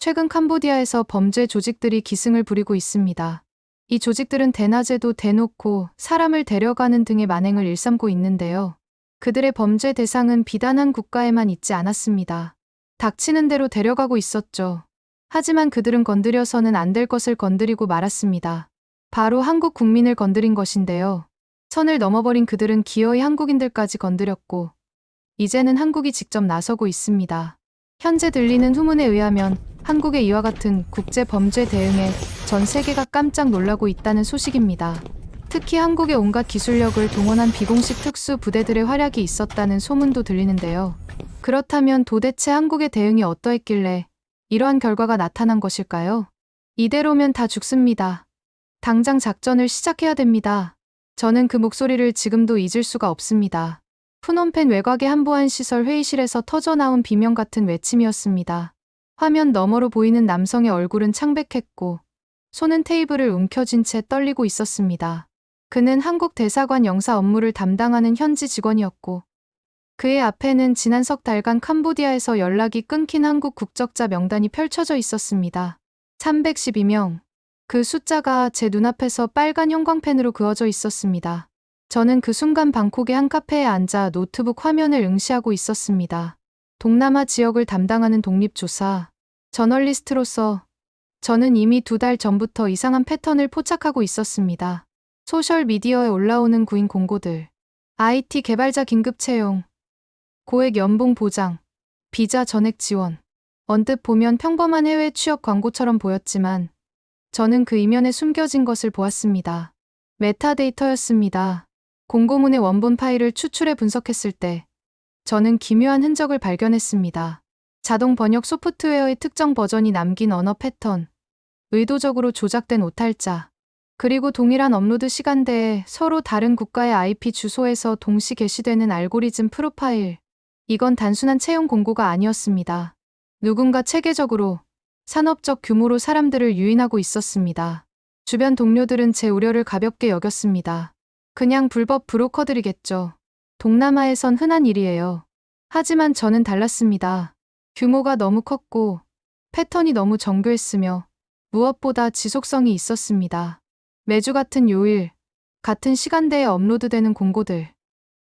최근 캄보디아에서 범죄 조직들이 기승을 부리고 있습니다. 이 조직들은 대낮에도 대놓고 사람을 데려가는 등의 만행을 일삼고 있는데요. 그들의 범죄 대상은 비단 한 국가에만 있지 않았습니다. 닥치는 대로 데려가고 있었죠. 하지만 그들은 건드려서는 안 될 것을 건드리고 말았습니다. 바로 한국 국민을 건드린 것인데요. 선을 넘어버린 그들은 기어이 한국인들까지 건드렸고, 이제는 한국이 직접 나서고 있습니다. 현재 들리는 후문에 의하면 한국의 이와 같은 국제 범죄 대응에 전 세계가 깜짝 놀라고 있다는 소식입니다. 특히 한국의 온갖 기술력을 동원한 비공식 특수 부대들의 활약이 있었다는 소문도 들리는데요. 그렇다면 도대체 한국의 대응이 어떠했길래 이러한 결과가 나타난 것일까요? 이대로면 다 죽습니다. 당장 작전을 시작해야 됩니다. 저는 그 목소리를 지금도 잊을 수가 없습니다. 푸놈펜 외곽의 한보안 시설 회의실에서 터져나온 비명 같은 외침이었습니다. 화면 너머로 보이는 남성의 얼굴은 창백했고 손은 테이블을 움켜쥔 채 떨리고 있었습니다. 그는 한국 대사관 영사 업무를 담당하는 현지 직원이었고 그의 앞에는 지난 석 달간 캄보디아에서 연락이 끊긴 한국 국적자 명단이 펼쳐져 있었습니다. 312명. 그 숫자가 제 눈앞에서 빨간 형광펜으로 그어져 있었습니다. 저는 그 순간 방콕의 한 카페에 앉아 노트북 화면을 응시하고 있었습니다. 동남아 지역을 담당하는 독립조사 저널리스트로서 저는 이미 2달 전부터 이상한 패턴을 포착하고 있었습니다. 소셜미디어에 올라오는 구인 공고들, IT 개발자 긴급 채용, 고액 연봉 보장, 비자 전액 지원. 언뜻 보면 평범한 해외 취업 광고처럼 보였지만 저는 그 이면에 숨겨진 것을 보았습니다. 메타데이터였습니다. 공고문의 원본 파일을 추출해 분석했을 때 저는 기묘한 흔적을 발견했습니다. 자동 번역 소프트웨어의 특정 버전이 남긴 언어 패턴, 의도적으로 조작된 오탈자, 그리고 동일한 업로드 시간대에 서로 다른 국가의 IP 주소에서 동시 게시되는 알고리즘 프로파일. 이건 단순한 채용 공고가 아니었습니다. 누군가 체계적으로 산업적 규모로 사람들을 유인하고 있었습니다. 주변 동료들은 제 우려를 가볍게 여겼습니다. 그냥 불법 브로커들이겠죠. 동남아에선 흔한 일이에요. 하지만 저는 달랐습니다. 규모가 너무 컸고 패턴이 너무 정교했으며 무엇보다 지속성이 있었습니다. 매주 같은 요일, 같은 시간대에 업로드되는 공고들.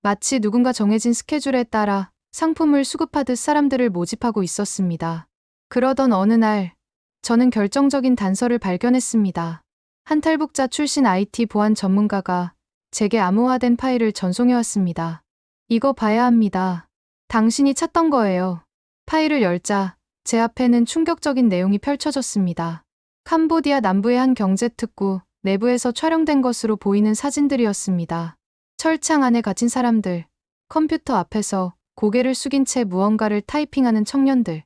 마치 누군가 정해진 스케줄에 따라 상품을 수급하듯 사람들을 모집하고 있었습니다. 그러던 어느 날, 저는 결정적인 단서를 발견했습니다. 한 탈북자 출신 IT 보안 전문가가 제게 암호화된 파일을 전송해왔습니다. 이거 봐야 합니다. 당신이 찾던 거예요. 파일을 열자 제 앞에는 충격적인 내용이 펼쳐졌습니다. 캄보디아 남부의 한 경제특구 내부에서 촬영된 것으로 보이는 사진들이었습니다. 철창 안에 갇힌 사람들, 컴퓨터 앞에서 고개를 숙인 채 무언가를 타이핑하는 청년들,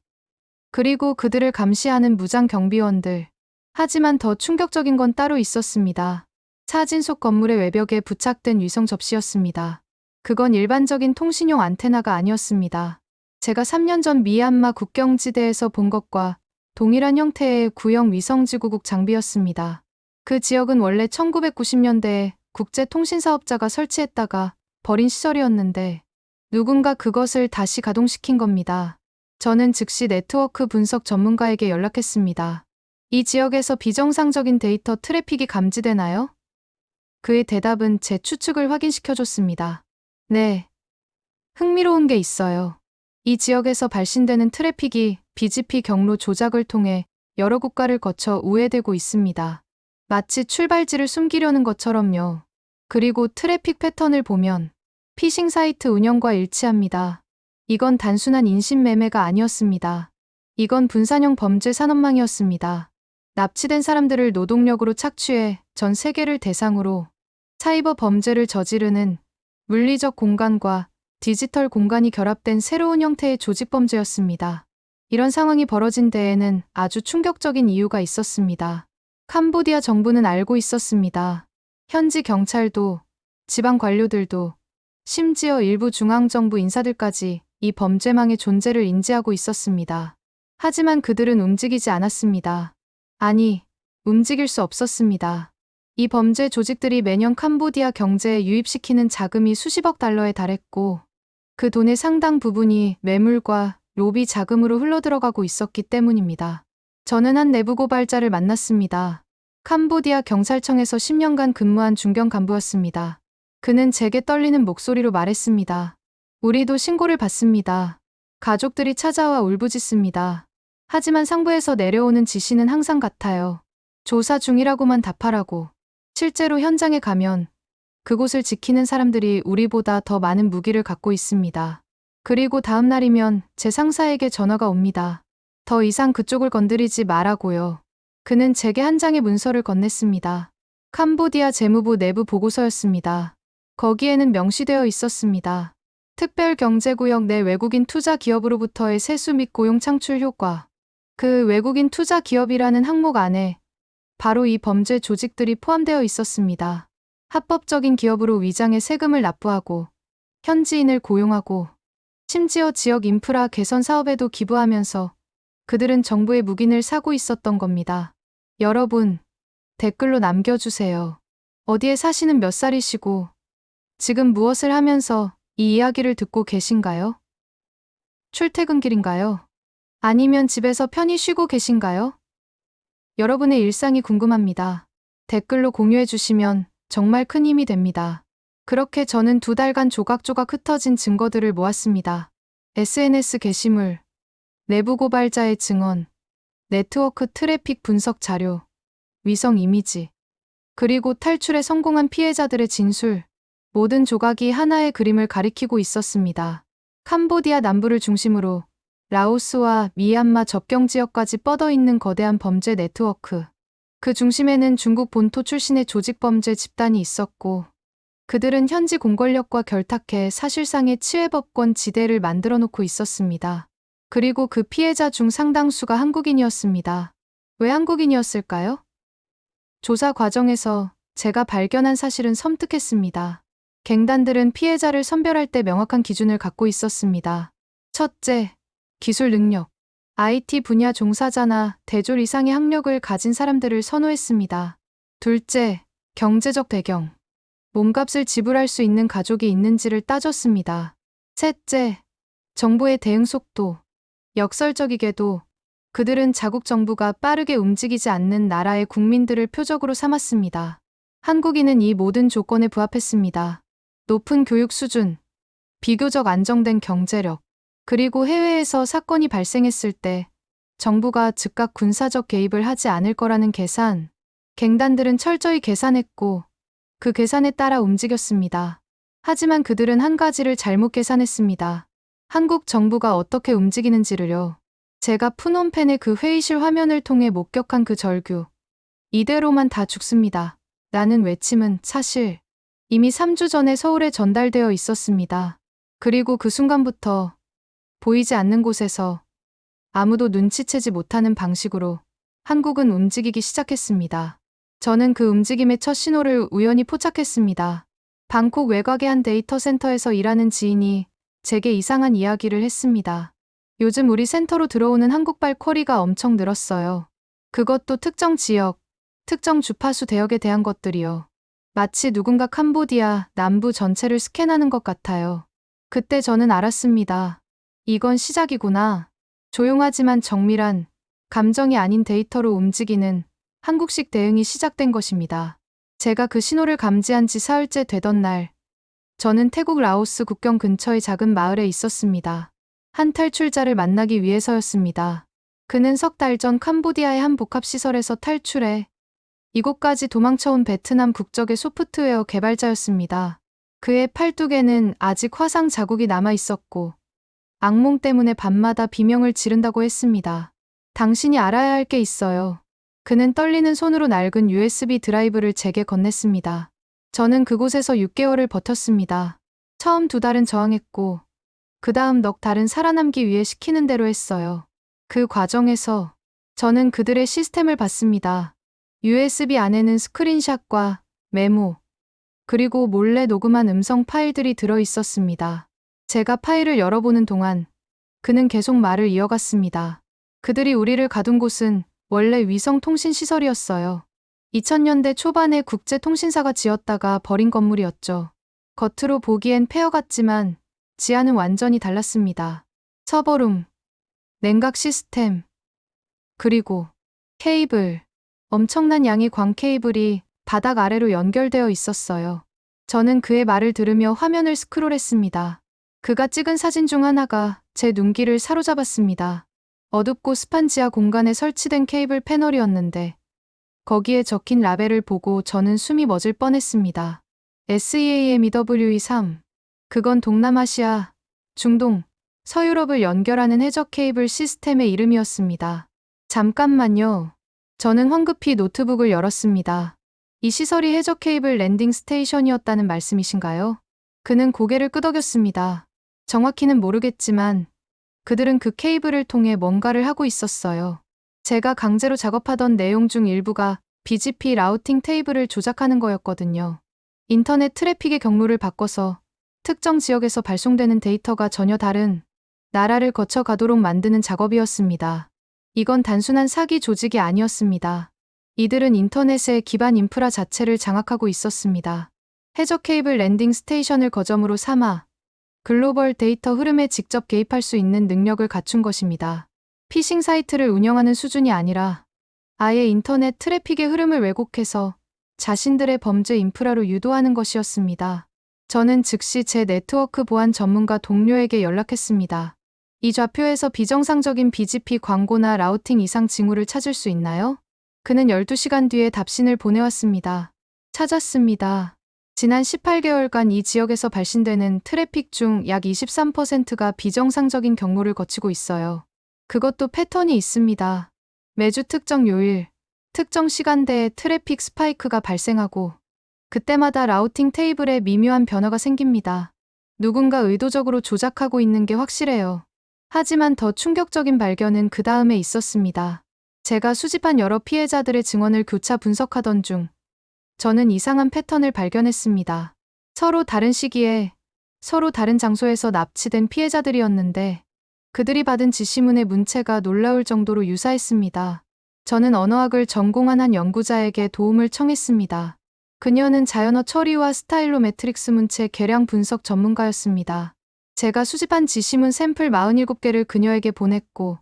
그리고 그들을 감시하는 무장 경비원들. 하지만 더 충격적인 건 따로 있었습니다. 사진 속 건물의 외벽에 부착된 위성 접시였습니다. 그건 일반적인 통신용 안테나가 아니었습니다. 제가 3년 전 미얀마 국경지대에서 본 것과 동일한 형태의 구형 위성지구국 장비였습니다. 그 지역은 원래 1990년대에 국제통신사업자가 설치했다가 버린 시설이었는데 누군가 그것을 다시 가동시킨 겁니다. 저는 즉시 네트워크 분석 전문가에게 연락했습니다. 이 지역에서 비정상적인 데이터 트래픽이 감지되나요? 그의 대답은 제 추측을 확인시켜줬습니다. 네. 흥미로운 게 있어요. 이 지역에서 발신되는 트래픽이 BGP 경로 조작을 통해 여러 국가를 거쳐 우회되고 있습니다. 마치 출발지를 숨기려는 것처럼요. 그리고 트래픽 패턴을 보면 피싱 사이트 운영과 일치합니다. 이건 단순한 인신매매가 아니었습니다. 이건 분산형 범죄 산업망이었습니다. 납치된 사람들을 노동력으로 착취해 전 세계를 대상으로 사이버 범죄를 저지르는 물리적 공간과 디지털 공간이 결합된 새로운 형태의 조직 범죄였습니다. 이런 상황이 벌어진 데에는 아주 충격적인 이유가 있었습니다. 캄보디아 정부는 알고 있었습니다. 현지 경찰도, 지방 관료들도, 심지어 일부 중앙정부 인사들까지 이 범죄망의 존재를 인지하고 있었습니다. 하지만 그들은 움직이지 않았습니다. 아니, 움직일 수 없었습니다. 이 범죄 조직들이 매년 캄보디아 경제에 유입시키는 자금이 수십억 달러에 달했고 그 돈의 상당 부분이 매물과 로비 자금으로 흘러들어가고 있었기 때문입니다. 저는 한 내부 고발자를 만났습니다. 캄보디아 경찰청에서 10년간 근무한 중견 간부였습니다. 그는 제게 떨리는 목소리로 말했습니다. 우리도 신고를 받습니다. 가족들이 찾아와 울부짖습니다. 하지만 상부에서 내려오는 지시는 항상 같아요. 조사 중이라고만 답하라고. 실제로 현장에 가면 그곳을 지키는 사람들이 우리보다 더 많은 무기를 갖고 있습니다. 그리고 다음 날이면 제 상사에게 전화가 옵니다. 더 이상 그쪽을 건드리지 말라고요. 그는 제게 한 장의 문서를 건넸습니다. 캄보디아 재무부 내부 보고서였습니다. 거기에는 명시되어 있었습니다. 특별경제구역 내 외국인 투자 기업으로부터의 세수 및 고용 창출 효과. 그 외국인 투자 기업이라는 항목 안에 바로 이 범죄 조직들이 포함되어 있었습니다. 합법적인 기업으로 위장해 세금을 납부하고 현지인을 고용하고 심지어 지역 인프라 개선 사업에도 기부하면서 그들은 정부의 묵인을 사고 있었던 겁니다. 여러분, 댓글로 남겨주세요. 어디에 사시는 몇 살이시고 지금 무엇을 하면서 이 이야기를 듣고 계신가요? 출퇴근길인가요? 아니면 집에서 편히 쉬고 계신가요? 여러분의 일상이 궁금합니다. 댓글로 공유해 주시면 정말 큰 힘이 됩니다. 그렇게 저는 2달간 조각조각 흩어진 증거들을 모았습니다. SNS 게시물, 내부 고발자의 증언, 네트워크 트래픽 분석 자료, 위성 이미지, 그리고 탈출에 성공한 피해자들의 진술, 모든 조각이 하나의 그림을 가리키고 있었습니다. 캄보디아 남부를 중심으로 라오스와 미얀마 접경 지역까지 뻗어 있는 거대한 범죄 네트워크. 그 중심에는 중국 본토 출신의 조직 범죄 집단이 있었고, 그들은 현지 공권력과 결탁해 사실상의 치외법권 지대를 만들어 놓고 있었습니다. 그리고 그 피해자 중 상당수가 한국인이었습니다. 왜 한국인이었을까요? 조사 과정에서 제가 발견한 사실은 섬뜩했습니다. 갱단들은 피해자를 선별할 때 명확한 기준을 갖고 있었습니다. 첫째, 기술 능력. IT 분야 종사자나 대졸 이상의 학력을 가진 사람들을 선호했습니다. 둘째, 경제적 배경. 몸값을 지불할 수 있는 가족이 있는지를 따졌습니다. 셋째, 정부의 대응 속도. 역설적이게도 그들은 자국 정부가 빠르게 움직이지 않는 나라의 국민들을 표적으로 삼았습니다. 한국인은 이 모든 조건에 부합했습니다. 높은 교육 수준, 비교적 안정된 경제력, 그리고 해외에서 사건이 발생했을 때 정부가 즉각 군사적 개입을 하지 않을 거라는 계산. 갱단들은 철저히 계산했고 그 계산에 따라 움직였습니다. 하지만 그들은 한 가지를 잘못 계산했습니다. 한국 정부가 어떻게 움직이는지를요. 제가 푸놈펜의 그 회의실 화면을 통해 목격한 그 절규. 이대로만 다 죽습니다. 라는 외침은 사실 이미 3주 전에 서울에 전달되어 있었습니다. 그리고 그 순간부터 보이지 않는 곳에서 아무도 눈치채지 못하는 방식으로 한국은 움직이기 시작했습니다. 저는 그 움직임의 첫 신호를 우연히 포착했습니다. 방콕 외곽의 한 데이터 센터에서 일하는 지인이 제게 이상한 이야기를 했습니다. 요즘 우리 센터로 들어오는 한국발 쿼리가 엄청 늘었어요. 그것도 특정 지역, 특정 주파수 대역에 대한 것들이요. 마치 누군가 캄보디아 남부 전체를 스캔하는 것 같아요. 그때 저는 알았습니다. 이건 시작이구나. 조용하지만 정밀한, 감정이 아닌 데이터로 움직이는 한국식 대응이 시작된 것입니다. 제가 그 신호를 감지한 지 사흘째 되던 날, 저는 태국 라오스 국경 근처의 작은 마을에 있었습니다. 한 탈출자를 만나기 위해서였습니다. 그는 석 달 전 캄보디아의 한 복합시설에서 탈출해 이곳까지 도망쳐온 베트남 국적의 소프트웨어 개발자였습니다. 그의 팔뚝에는 아직 화상 자국이 남아 있었고 악몽 때문에 밤마다 비명을 지른다고 했습니다. 당신이 알아야 할 게 있어요. 그는 떨리는 손으로 낡은 USB 드라이브를 제게 건넸습니다. 저는 그곳에서 6개월을 버텼습니다. 처음 2달은 저항했고 그 다음 넉 달은 살아남기 위해 시키는 대로 했어요. 그 과정에서 저는 그들의 시스템을 봤습니다. USB 안에는 스크린샷과 메모, 그리고 몰래 녹음한 음성 파일들이 들어 있었습니다. 제가 파일을 열어보는 동안 그는 계속 말을 이어갔습니다. 그들이 우리를 가둔 곳은 원래 위성통신시설이었어요. 2000년대 초반에 국제통신사가 지었다가 버린 건물이었죠. 겉으로 보기엔 폐허 같지만 지하는 완전히 달랐습니다. 서버룸, 냉각 시스템, 그리고 케이블. 엄청난 양의 광 케이블이 바닥 아래로 연결되어 있었어요. 저는 그의 말을 들으며 화면을 스크롤했습니다. 그가 찍은 사진 중 하나가 제 눈길을 사로잡았습니다. 어둡고 습한 지하 공간에 설치된 케이블 패널이었는데 거기에 적힌 라벨을 보고 저는 숨이 멎을 뻔했습니다. SEAMEWE3. 그건 동남아시아, 중동, 서유럽을 연결하는 해적 케이블 시스템의 이름이었습니다. 잠깐만요. 저는 황급히 노트북을 열었습니다. 이 시설이 해적 케이블 랜딩 스테이션이었다는 말씀이신가요? 그는 고개를 끄덕였습니다. 정확히는 모르겠지만 그들은 그 케이블을 통해 뭔가를 하고 있었어요. 제가 강제로 작업하던 내용 중 일부가 BGP 라우팅 테이블을 조작하는 거였거든요. 인터넷 트래픽의 경로를 바꿔서 특정 지역에서 발송되는 데이터가 전혀 다른 나라를 거쳐 가도록 만드는 작업이었습니다. 이건 단순한 사기 조직이 아니었습니다. 이들은 인터넷의 기반 인프라 자체를 장악하고 있었습니다. 해적 케이블 랜딩 스테이션을 거점으로 삼아 글로벌 데이터 흐름에 직접 개입할 수 있는 능력을 갖춘 것입니다. 피싱 사이트를 운영하는 수준이 아니라 아예 인터넷 트래픽의 흐름을 왜곡해서 자신들의 범죄 인프라로 유도하는 것이었습니다. 저는 즉시 제 네트워크 보안 전문가 동료에게 연락했습니다. 이 좌표에서 비정상적인 BGP 광고나 라우팅 이상 징후를 찾을 수 있나요? 그는 12시간 뒤에 답신을 보내왔습니다. 찾았습니다. 지난 18개월간 이 지역에서 발신되는 트래픽 중 약 23%가 비정상적인 경로를 거치고 있어요. 그것도 패턴이 있습니다. 매주 특정 요일, 특정 시간대에 트래픽 스파이크가 발생하고 그때마다 라우팅 테이블에 미묘한 변화가 생깁니다. 누군가 의도적으로 조작하고 있는 게 확실해요. 하지만 더 충격적인 발견은 그 다음에 있었습니다. 제가 수집한 여러 피해자들의 증언을 교차 분석하던 중 저는 이상한 패턴을 발견했습니다. 서로 다른 시기에 서로 다른 장소에서 납치된 피해자들이었는데 그들이 받은 지시문의 문체가 놀라울 정도로 유사했습니다. 저는 언어학을 전공한 한 연구자에게 도움을 청했습니다. 그녀는 자연어 처리와 스타일로 매트릭스 문체 계량 분석 전문가였습니다. 제가 수집한 지시문 샘플 47개를 그녀에게 보냈고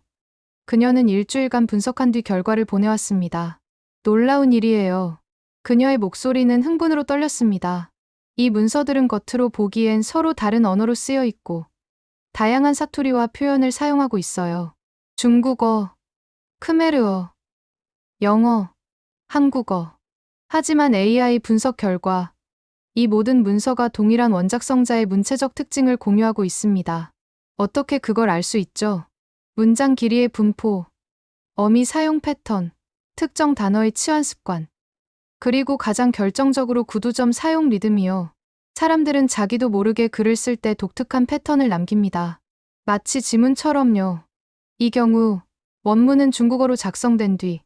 그녀는 일주일간 분석한 뒤 결과를 보내왔습니다. 놀라운 일이에요. 그녀의 목소리는 흥분으로 떨렸습니다. 이 문서들은 겉으로 보기엔 서로 다른 언어로 쓰여 있고 다양한 사투리와 표현을 사용하고 있어요. 중국어, 크메르어, 영어, 한국어. 하지만 AI 분석 결과 이 모든 문서가 동일한 원작성자의 문체적 특징을 공유하고 있습니다. 어떻게 그걸 알 수 있죠? 문장 길이의 분포, 어미 사용 패턴, 특정 단어의 치환 습관, 그리고 가장 결정적으로 구두점 사용 리듬이요. 사람들은 자기도 모르게 글을 쓸 때 독특한 패턴을 남깁니다. 마치 지문처럼요. 이 경우 원문은 중국어로 작성된 뒤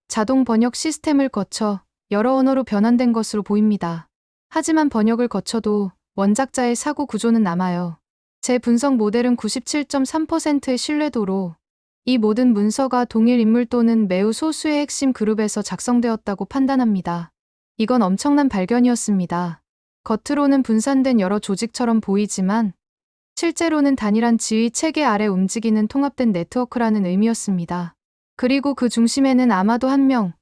자동 번역 시스템을 거쳐 여러 언어로 변환된 것으로 보입니다. 하지만 번역을 거쳐도 원작자의 사고 구조는 남아요. 제 분석 모델은 97.3%의 신뢰도로 이 모든 문서가 동일 인물 또는 매우 소수의 핵심 그룹에서 작성되었다고 판단합니다. 이건 엄청난 발견이었습니다. 겉으로는 분산된 여러 조직처럼 보이지만 실제로는 단일한 지휘 체계 아래 움직이는 통합된 네트워크라는 의미였습니다. 그리고 그 중심에는 아마도 한 명,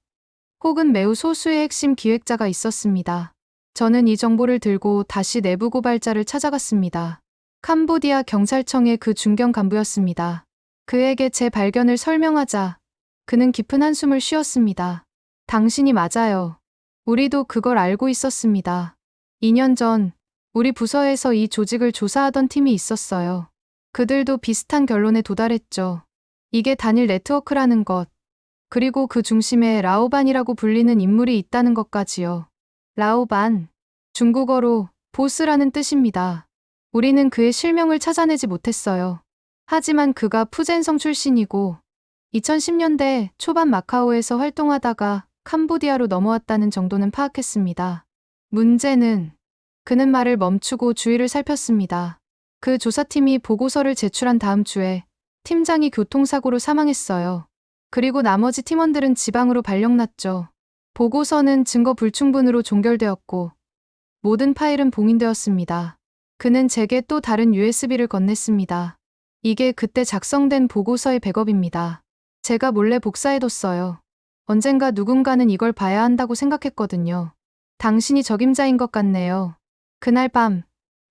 혹은 매우 소수의 핵심 기획자가 있었습니다. 저는 이 정보를 들고 다시 내부 고발자를 찾아갔습니다. 캄보디아 경찰청의 그 중견 간부였습니다. 그에게 제 발견을 설명하자 그는 깊은 한숨을 쉬었습니다. 당신이 맞아요. 우리도 그걸 알고 있었습니다. 2년 전 우리 부서에서 이 조직을 조사하던 팀이 있었어요. 그들도 비슷한 결론에 도달했죠. 이게 단일 네트워크라는 것, 그리고 그 중심에 라오반이라고 불리는 인물이 있다는 것까지요. 라오반, 중국어로 보스라는 뜻입니다. 우리는 그의 실명을 찾아내지 못했어요. 하지만 그가 푸젠성 출신이고 2010년대 초반 마카오에서 활동하다가 캄보디아로 넘어왔다는 정도는 파악했습니다. 문제는 그는 말을 멈추고 주위를 살폈습니다. 그 조사팀이 보고서를 제출한 다음 주에 팀장이 교통사고로 사망했어요. 그리고 나머지 팀원들은 지방으로 발령났죠. 보고서는 증거 불충분으로 종결되었고 모든 파일은 봉인되었습니다. 그는 제게 또 다른 USB를 건넸습니다. 이게 그때 작성된 보고서의 백업입니다. 제가 몰래 복사해뒀어요. 언젠가 누군가는 이걸 봐야 한다고 생각했거든요. 당신이 적임자인 것 같네요. 그날 밤,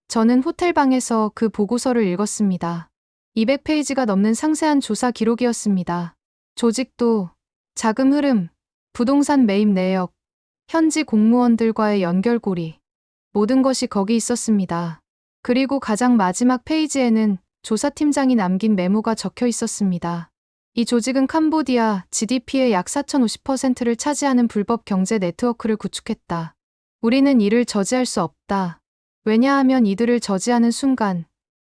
저는 호텔방에서 그 보고서를 읽었습니다. 200페이지가 넘는 상세한 조사 기록이었습니다. 조직도, 자금 흐름, 부동산 매입 내역, 현지 공무원들과의 연결고리, 모든 것이 거기 있었습니다. 그리고 가장 마지막 페이지에는 조사팀장이 남긴 메모가 적혀 있었습니다. 이 조직은 캄보디아 GDP의 약 4,050%를 차지하는 불법 경제 네트워크를 구축했다. 우리는 이를 저지할 수 없다. 왜냐하면 이들을 저지하는 순간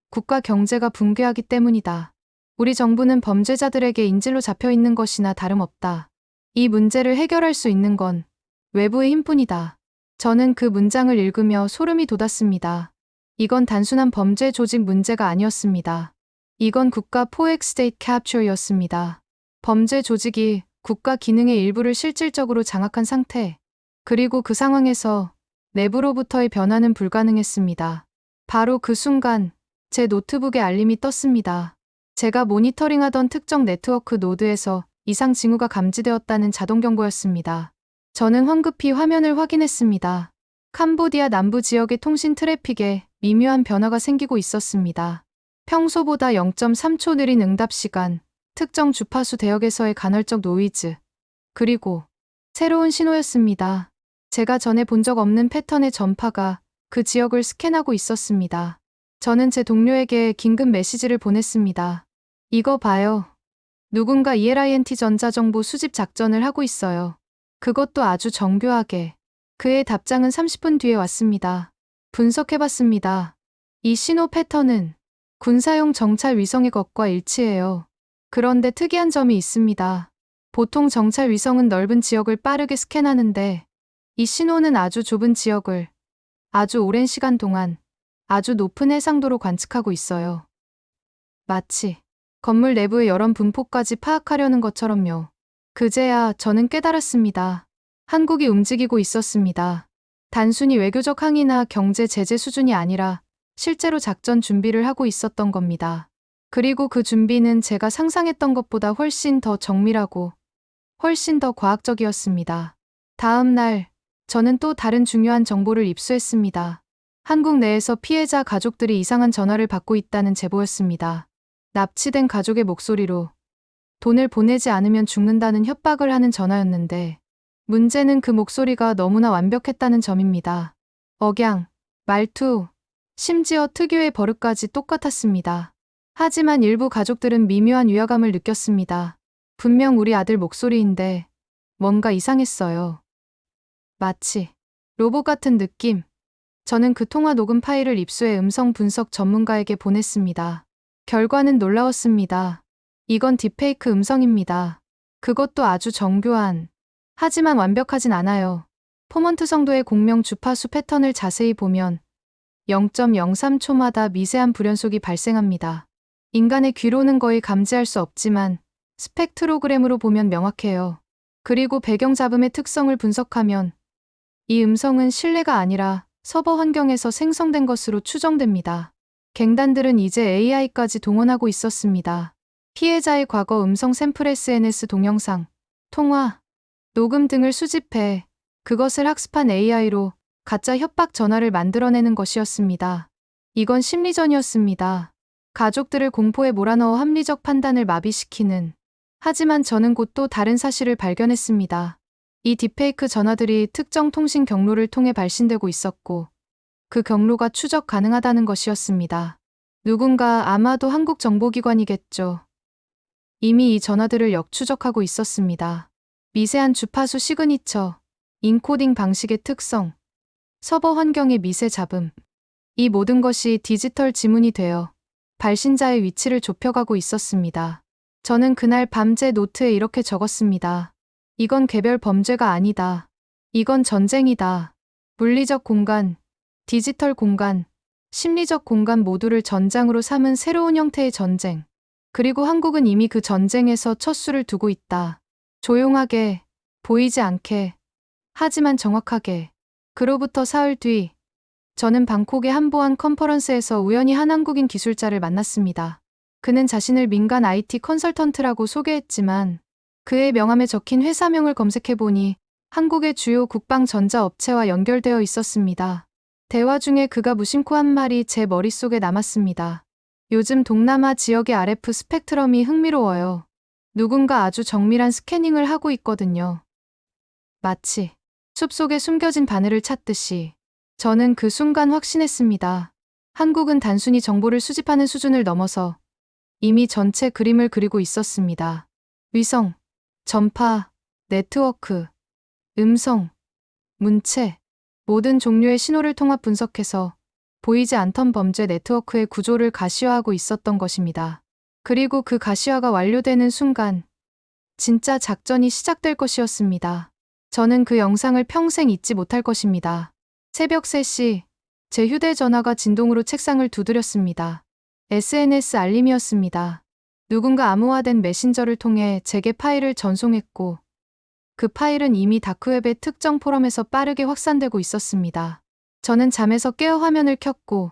국가 경제가 붕괴하기 때문이다. 우리 정부는 범죄자들에게 인질로 잡혀 있는 것이나 다름없다. 이 문제를 해결할 수 있는 건 외부의 힘뿐이다. 저는 그 문장을 읽으며 소름이 돋았습니다. 이건 단순한 범죄 조직 문제가 아니었습니다. 이건 국가 포획 스테이트 캡처였습니다. 범죄 조직이 국가 기능의 일부를 실질적으로 장악한 상태. 그리고 그 상황에서 내부로부터의 변화는 불가능했습니다. 바로 그 순간 제 노트북에 알림이 떴습니다. 제가 모니터링하던 특정 네트워크 노드에서 이상 징후가 감지되었다는 자동 경보였습니다. 저는 황급히 화면을 확인했습니다. 캄보디아 남부 지역의 통신 트래픽에 미묘한 변화가 생기고 있었습니다. 평소보다 0.3초 느린 응답 시간, 특정 주파수 대역에서의 간헐적 노이즈, 그리고 새로운 신호였습니다. 제가 전에 본 적 없는 패턴의 전파가 그 지역을 스캔하고 있었습니다. 저는 제 동료에게 긴급 메시지를 보냈습니다. 이거 봐요. 누군가 ELINT 전자정보 수집 작전을 하고 있어요. 그것도 아주 정교하게. 그의 답장은 30분 뒤에 왔습니다. 분석해봤습니다. 이 신호 패턴은 군사용 정찰 위성의 것과 일치해요. 그런데 특이한 점이 있습니다. 보통 정찰 위성은 넓은 지역을 빠르게 스캔하는데 이 신호는 아주 좁은 지역을 아주 오랜 시간 동안 아주 높은 해상도로 관측하고 있어요. 마치 건물 내부의 여러 분포까지 파악하려는 것처럼요. 그제야 저는 깨달았습니다. 한국이 움직이고 있었습니다. 단순히 외교적 항의나 경제 제재 수준이 아니라 실제로 작전 준비를 하고 있었던 겁니다. 그리고 그 준비는 제가 상상했던 것보다 훨씬 더 정밀하고 훨씬 더 과학적이었습니다. 다음 날, 저는 또 다른 중요한 정보를 입수했습니다. 한국 내에서 피해자 가족들이 이상한 전화를 받고 있다는 제보였습니다. 납치된 가족의 목소리로 돈을 보내지 않으면 죽는다는 협박을 하는 전화였는데 문제는 그 목소리가 너무나 완벽했다는 점입니다. 억양, 말투, 심지어 특유의 버릇까지 똑같았습니다. 하지만 일부 가족들은 미묘한 위화감을 느꼈습니다. 분명 우리 아들 목소리인데 뭔가 이상했어요. 마치 로봇 같은 느낌. 저는 그 통화 녹음 파일을 입수해 음성 분석 전문가에게 보냈습니다. 결과는 놀라웠습니다. 이건 딥페이크 음성입니다. 그것도 아주 정교한. 하지만 완벽하진 않아요. 포먼트 성도의 공명 주파수 패턴을 자세히 보면 0.03초마다 미세한 불연속이 발생합니다. 인간의 귀로는 거의 감지할 수 없지만 스펙트로그램으로 보면 명확해요. 그리고 배경 잡음의 특성을 분석하면 이 음성은 실내가 아니라 서버 환경에서 생성된 것으로 추정됩니다. 갱단들은 이제 AI까지 동원하고 있었습니다. 피해자의 과거 음성 샘플 SNS 동영상, 통화, 녹음 등을 수집해 그것을 학습한 AI로 가짜 협박 전화를 만들어내는 것이었습니다. 이건 심리전이었습니다. 가족들을 공포에 몰아넣어 합리적 판단을 마비시키는. 하지만 저는 곧 또 다른 사실을 발견했습니다. 이 딥페이크 전화들이 특정 통신 경로를 통해 발신되고 있었고 그 경로가 추적 가능하다는 것이었습니다. 누군가, 아마도 한국 정보기관이겠죠. 이미 이 전화들을 역추적하고 있었습니다. 미세한 주파수 시그니처, 인코딩 방식의 특성, 서버 환경의 미세 잡음. 이 모든 것이 디지털 지문이 되어 발신자의 위치를 좁혀가고 있었습니다. 저는 그날 밤 제 노트에 이렇게 적었습니다. 이건 개별 범죄가 아니다. 이건 전쟁이다. 물리적 공간, 디지털 공간, 심리적 공간 모두를 전장으로 삼은 새로운 형태의 전쟁. 그리고 한국은 이미 그 전쟁에서 첫 수를 두고 있다. 조용하게, 보이지 않게, 하지만 정확하게. 그로부터 사흘 뒤, 저는 방콕의 한 보안 컨퍼런스에서 우연히 한 한국인 기술자를 만났습니다. 그는 자신을 민간 IT 컨설턴트라고 소개했지만 그의 명함에 적힌 회사명을 검색해보니 한국의 주요 국방 전자업체와 연결되어 있었습니다. 대화 중에 그가 무심코 한 말이 제 머릿속에 남았습니다. 요즘 동남아 지역의 RF 스펙트럼이 흥미로워요. 누군가 아주 정밀한 스캐닝을 하고 있거든요. 마치 숲속에 숨겨진 바늘을 찾듯이 저는 그 순간 확신했습니다. 한국은 단순히 정보를 수집하는 수준을 넘어서 이미 전체 그림을 그리고 있었습니다. 위성, 전파, 네트워크, 음성, 문체, 모든 종류의 신호를 통합 분석해서 보이지 않던 범죄 네트워크의 구조를 가시화하고 있었던 것입니다. 그리고 그 가시화가 완료되는 순간 진짜 작전이 시작될 것이었습니다. 저는 그 영상을 평생 잊지 못할 것입니다. 새벽 3시, 제 휴대전화가 진동으로 책상을 두드렸습니다. SNS 알림이었습니다. 누군가 암호화된 메신저를 통해 제게 파일을 전송했고 그 파일은 이미 다크웹의 특정 포럼에서 빠르게 확산되고 있었습니다. 저는 잠에서 깨어 화면을 켰고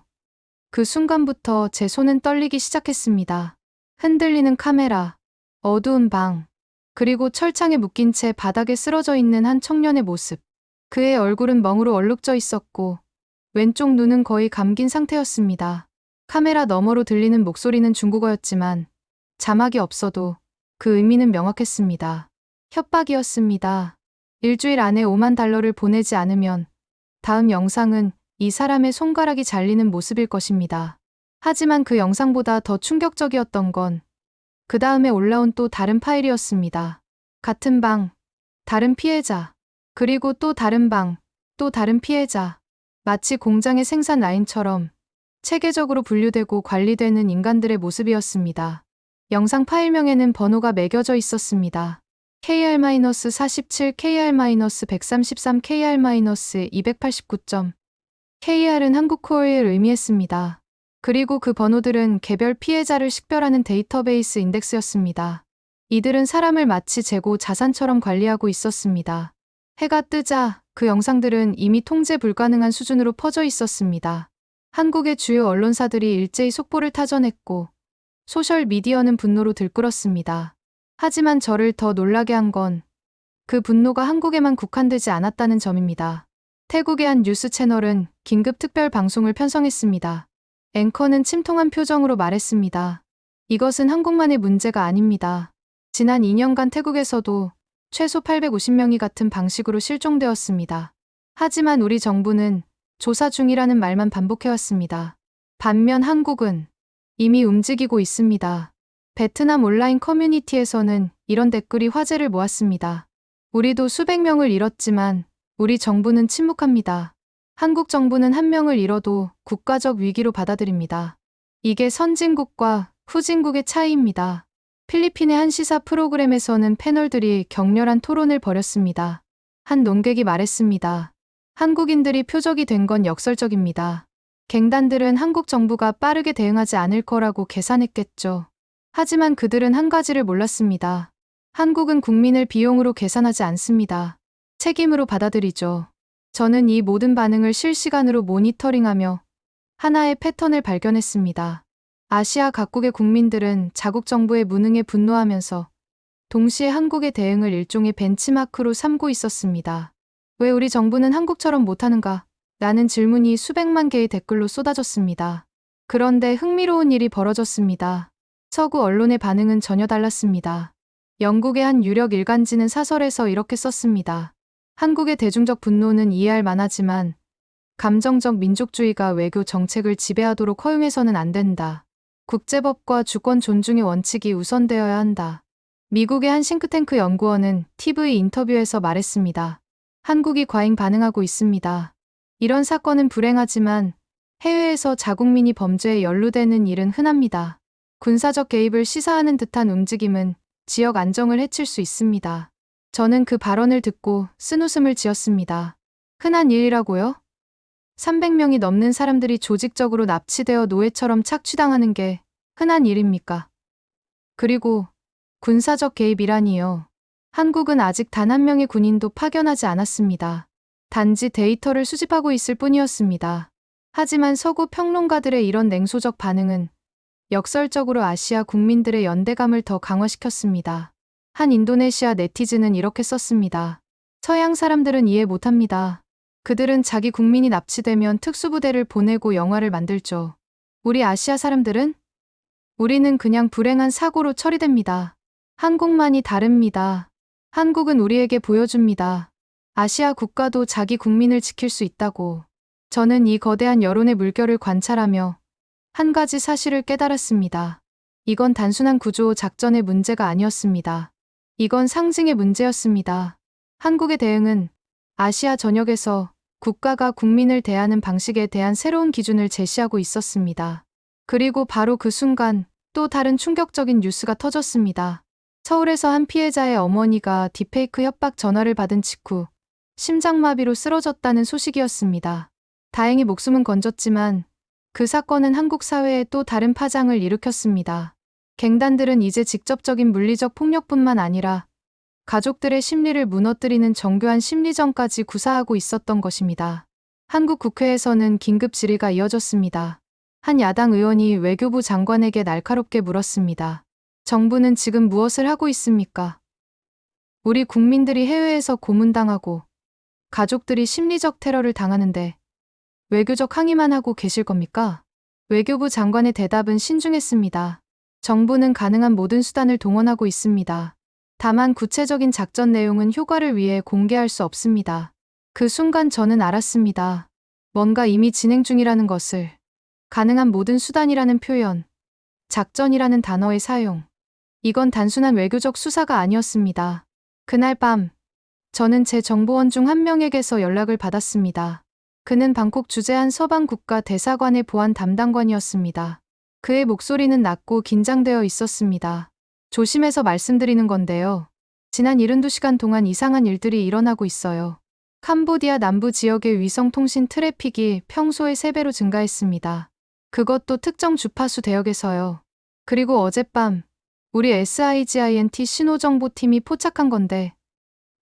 그 순간부터 제 손은 떨리기 시작했습니다. 흔들리는 카메라, 어두운 방, 그리고 철창에 묶인 채 바닥에 쓰러져 있는 한 청년의 모습. 그의 얼굴은 멍으로 얼룩져 있었고 왼쪽 눈은 거의 감긴 상태였습니다. 카메라 너머로 들리는 목소리는 중국어였지만 자막이 없어도 그 의미는 명확했습니다. 협박이었습니다. 일주일 안에 $50,000를 보내지 않으면 다음 영상은 이 사람의 손가락이 잘리는 모습일 것입니다. 하지만 그 영상보다 더 충격적이었던 건 그 다음에 올라온 또 다른 파일이었습니다. 같은 방, 다른 피해자, 그리고 또 다른 방, 또 다른 피해자. 마치 공장의 생산 라인처럼 체계적으로 분류되고 관리되는 인간들의 모습이었습니다. 영상 파일명에는 번호가 매겨져 있었습니다. KR-47, KR-133, KR-289점. KR은 한국 코어를 의미했습니다. 그리고 그 번호들은 개별 피해자를 식별하는 데이터베이스 인덱스였습니다. 이들은 사람을 마치 재고 자산처럼 관리하고 있었습니다. 해가 뜨자 그 영상들은 이미 통제 불가능한 수준으로 퍼져 있었습니다. 한국의 주요 언론사들이 일제히 속보를 타전했고 소셜미디어는 분노로 들끓었습니다. 하지만 저를 더 놀라게 한 건 그 분노가 한국에만 국한되지 않았다는 점입니다. 태국의 한 뉴스 채널은 긴급 특별 방송을 편성했습니다. 앵커는 침통한 표정으로 말했습니다. 이것은 한국만의 문제가 아닙니다. 지난 2년간 태국에서도 최소 850명이 같은 방식으로 실종되었습니다. 하지만 우리 정부는 조사 중이라는 말만 반복해왔습니다. 반면 한국은 이미 움직이고 있습니다. 베트남 온라인 커뮤니티에서는 이런 댓글이 화제를 모았습니다. 우리도 수백 명을 잃었지만 우리 정부는 침묵합니다. 한국 정부는 한 명을 잃어도 국가적 위기로 받아들입니다. 이게 선진국과 후진국의 차이입니다. 필리핀의 한 시사 프로그램에서는 패널들이 격렬한 토론을 벌였습니다. 한 논객이 말했습니다. 한국인들이 표적이 된 건 역설적입니다. 갱단들은 한국 정부가 빠르게 대응하지 않을 거라고 계산했겠죠. 하지만 그들은 한 가지를 몰랐습니다. 한국은 국민을 비용으로 계산하지 않습니다. 책임으로 받아들이죠. 저는 이 모든 반응을 실시간으로 모니터링하며 하나의 패턴을 발견했습니다. 아시아 각국의 국민들은 자국 정부의 무능에 분노하면서 동시에 한국의 대응을 일종의 벤치마크로 삼고 있었습니다. 왜 우리 정부는 한국처럼 못하는가? 라는 질문이 수백만 개의 댓글로 쏟아졌습니다. 그런데 흥미로운 일이 벌어졌습니다. 서구 언론의 반응은 전혀 달랐습니다. 영국의 한 유력 일간지는 사설에서 이렇게 썼습니다. 한국의 대중적 분노는 이해할 만하지만 감정적 민족주의가 외교 정책을 지배하도록 허용해서는 안 된다. 국제법과 주권 존중의 원칙이 우선되어야 한다. 미국의 한 싱크탱크 연구원은 TV 인터뷰에서 말했습니다. 한국이 과잉 반응하고 있습니다. 이런 사건은 불행하지만 해외에서 자국민이 범죄에 연루되는 일은 흔합니다. 군사적 개입을 시사하는 듯한 움직임은 지역 안정을 해칠 수 있습니다. 저는 그 발언을 듣고 쓴웃음을 지었습니다. 흔한 일이라고요? 300명이 넘는 사람들이 조직적으로 납치되어 노예처럼 착취당하는 게 흔한 일입니까? 그리고 군사적 개입이라니요. 한국은 아직 단 한 명의 군인도 파견하지 않았습니다. 단지 데이터를 수집하고 있을 뿐이었습니다. 하지만 서구 평론가들의 이런 냉소적 반응은 역설적으로 아시아 국민들의 연대감을 더 강화시켰습니다. 한 인도네시아 네티즌은 이렇게 썼습니다. 서양 사람들은 이해 못합니다. 그들은 자기 국민이 납치되면 특수부대를 보내고 영화를 만들죠. 우리 아시아 사람들은? 우리는 그냥 불행한 사고로 처리됩니다. 한국만이 다릅니다. 한국은 우리에게 보여줍니다. 아시아 국가도 자기 국민을 지킬 수 있다고. 저는 이 거대한 여론의 물결을 관찰하며 한 가지 사실을 깨달았습니다. 이건 단순한 구조 작전의 문제가 아니었습니다. 이건 상징의 문제였습니다. 한국의 대응은 아시아 전역에서 국가가 국민을 대하는 방식에 대한 새로운 기준을 제시하고 있었습니다. 그리고 바로 그 순간 또 다른 충격적인 뉴스가 터졌습니다. 서울에서 한 피해자의 어머니가 딥페이크 협박 전화를 받은 직후 심장마비로 쓰러졌다는 소식이었습니다. 다행히 목숨은 건졌지만 그 사건은 한국 사회에 또 다른 파장을 일으켰습니다. 갱단들은 이제 직접적인 물리적 폭력뿐만 아니라 가족들의 심리를 무너뜨리는 정교한 심리전까지 구사하고 있었던 것입니다. 한국 국회에서는 긴급 질의가 이어졌습니다. 한 야당 의원이 외교부 장관에게 날카롭게 물었습니다. 정부는 지금 무엇을 하고 있습니까? 우리 국민들이 해외에서 고문당하고 가족들이 심리적 테러를 당하는데 외교적 항의만 하고 계실 겁니까? 외교부 장관의 대답은 신중했습니다. 정부는 가능한 모든 수단을 동원하고 있습니다. 다만 구체적인 작전 내용은 효과를 위해 공개할 수 없습니다. 그 순간 저는 알았습니다. 뭔가 이미 진행 중이라는 것을. 가능한 모든 수단이라는 표현, 작전이라는 단어의 사용. 이건 단순한 외교적 수사가 아니었습니다. 그날 밤, 저는 제 정보원 중 한 명에게서 연락을 받았습니다. 그는 방콕 주재한 서방 국가 대사관의 보안 담당관이었습니다. 그의 목소리는 낮고 긴장되어 있었습니다. 조심해서 말씀드리는 건데요. 지난 72시간 동안 이상한 일들이 일어나고 있어요. 캄보디아 남부 지역의 위성통신 트래픽이 평소의 3배로 증가했습니다. 그것도 특정 주파수 대역에서요. 그리고 어젯밤 우리 SIGINT 신호정보팀이 포착한 건데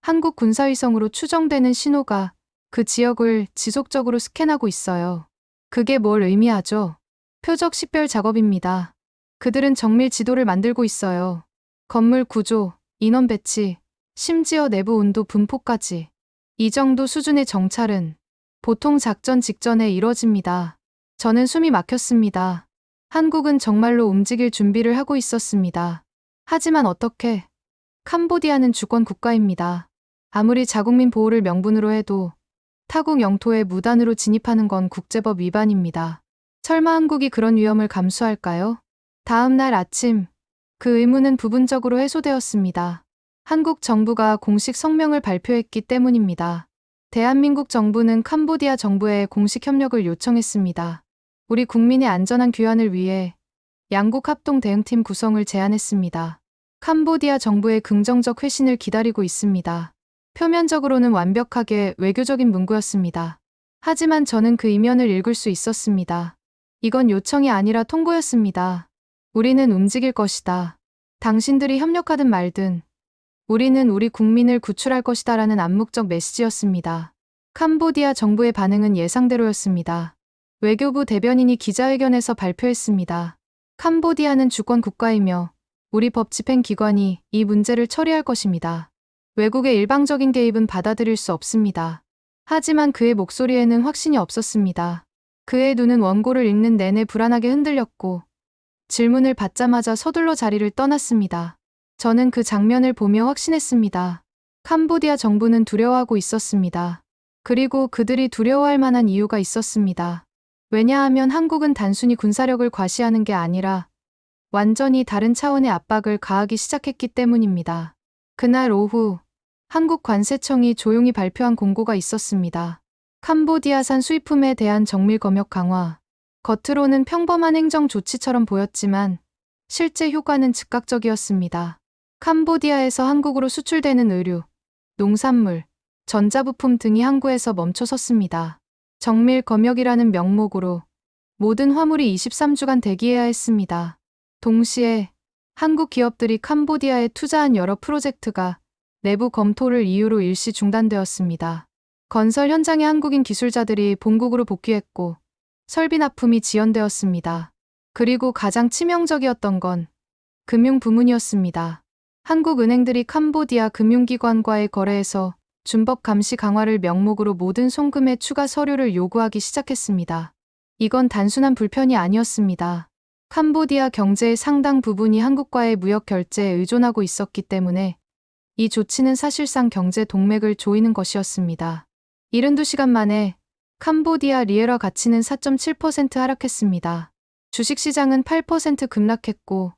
한국 군사위성으로 추정되는 신호가 그 지역을 지속적으로 스캔하고 있어요. 그게 뭘 의미하죠? 표적 식별 작업입니다. 그들은 정밀 지도를 만들고 있어요. 건물 구조, 인원 배치, 심지어 내부 온도 분포까지. 이 정도 수준의 정찰은 보통 작전 직전에 이뤄집니다. 저는 숨이 막혔습니다. 한국은 정말로 움직일 준비를 하고 있었습니다. 하지만 어떻게? 캄보디아는 주권 국가입니다. 아무리 자국민 보호를 명분으로 해도 타국 영토에 무단으로 진입하는 건 국제법 위반입니다. 설마 한국이 그런 위험을 감수할까요? 다음 날 아침, 그 의문은 부분적으로 해소되었습니다. 한국 정부가 공식 성명을 발표했기 때문입니다. 대한민국 정부는 캄보디아 정부에 공식 협력을 요청했습니다. 우리 국민의 안전한 귀환을 위해 양국 합동 대응팀 구성을 제안했습니다. 캄보디아 정부의 긍정적 회신을 기다리고 있습니다. 표면적으로는 완벽하게 외교적인 문구였습니다. 하지만 저는 그 이면을 읽을 수 있었습니다. 이건 요청이 아니라 통보였습니다. 우리는 움직일 것이다. 당신들이 협력하든 말든 우리는 우리 국민을 구출할 것이다 라는 암묵적 메시지였습니다. 캄보디아 정부의 반응은 예상대로였습니다. 외교부 대변인이 기자회견에서 발표했습니다. 캄보디아는 주권 국가이며 우리 법 집행기관이 이 문제를 처리할 것입니다. 외국의 일방적인 개입은 받아들일 수 없습니다. 하지만 그의 목소리에는 확신이 없었습니다. 그의 눈은 원고를 읽는 내내 불안하게 흔들렸고 질문을 받자마자 서둘러 자리를 떠났습니다. 저는 그 장면을 보며 확신했습니다. 캄보디아 정부는 두려워하고 있었습니다. 그리고 그들이 두려워할 만한 이유가 있었습니다. 왜냐하면 한국은 단순히 군사력을 과시하는 게 아니라 완전히 다른 차원의 압박을 가하기 시작했기 때문입니다. 그날 오후 한국 관세청이 조용히 발표한 공고가 있었습니다. 캄보디아산 수입품에 대한 정밀 검역 강화. 겉으로는 평범한 행정 조치처럼 보였지만 실제 효과는 즉각적이었습니다. 캄보디아에서 한국으로 수출되는 의류, 농산물, 전자부품 등이 항구에서 멈춰섰습니다. 정밀 검역이라는 명목으로 모든 화물이 23주간 대기해야 했습니다. 동시에 한국 기업들이 캄보디아에 투자한 여러 프로젝트가 내부 검토를 이유로 일시 중단되었습니다. 건설 현장의 한국인 기술자들이 본국으로 복귀했고 설비 납품이 지연되었습니다. 그리고 가장 치명적이었던 건 금융 부문이었습니다. 한국 은행들이 캄보디아 금융기관과의 거래에서 준법 감시 강화를 명목으로 모든 송금에 추가 서류를 요구하기 시작했습니다. 이건 단순한 불편이 아니었습니다. 캄보디아 경제의 상당 부분이 한국과의 무역 결제에 의존하고 있었기 때문에 이 조치는 사실상 경제 동맥을 조이는 것이었습니다. 72시간 만에 캄보디아 리에라 가치는 4.7% 하락했습니다. 주식시장은 8% 급락했고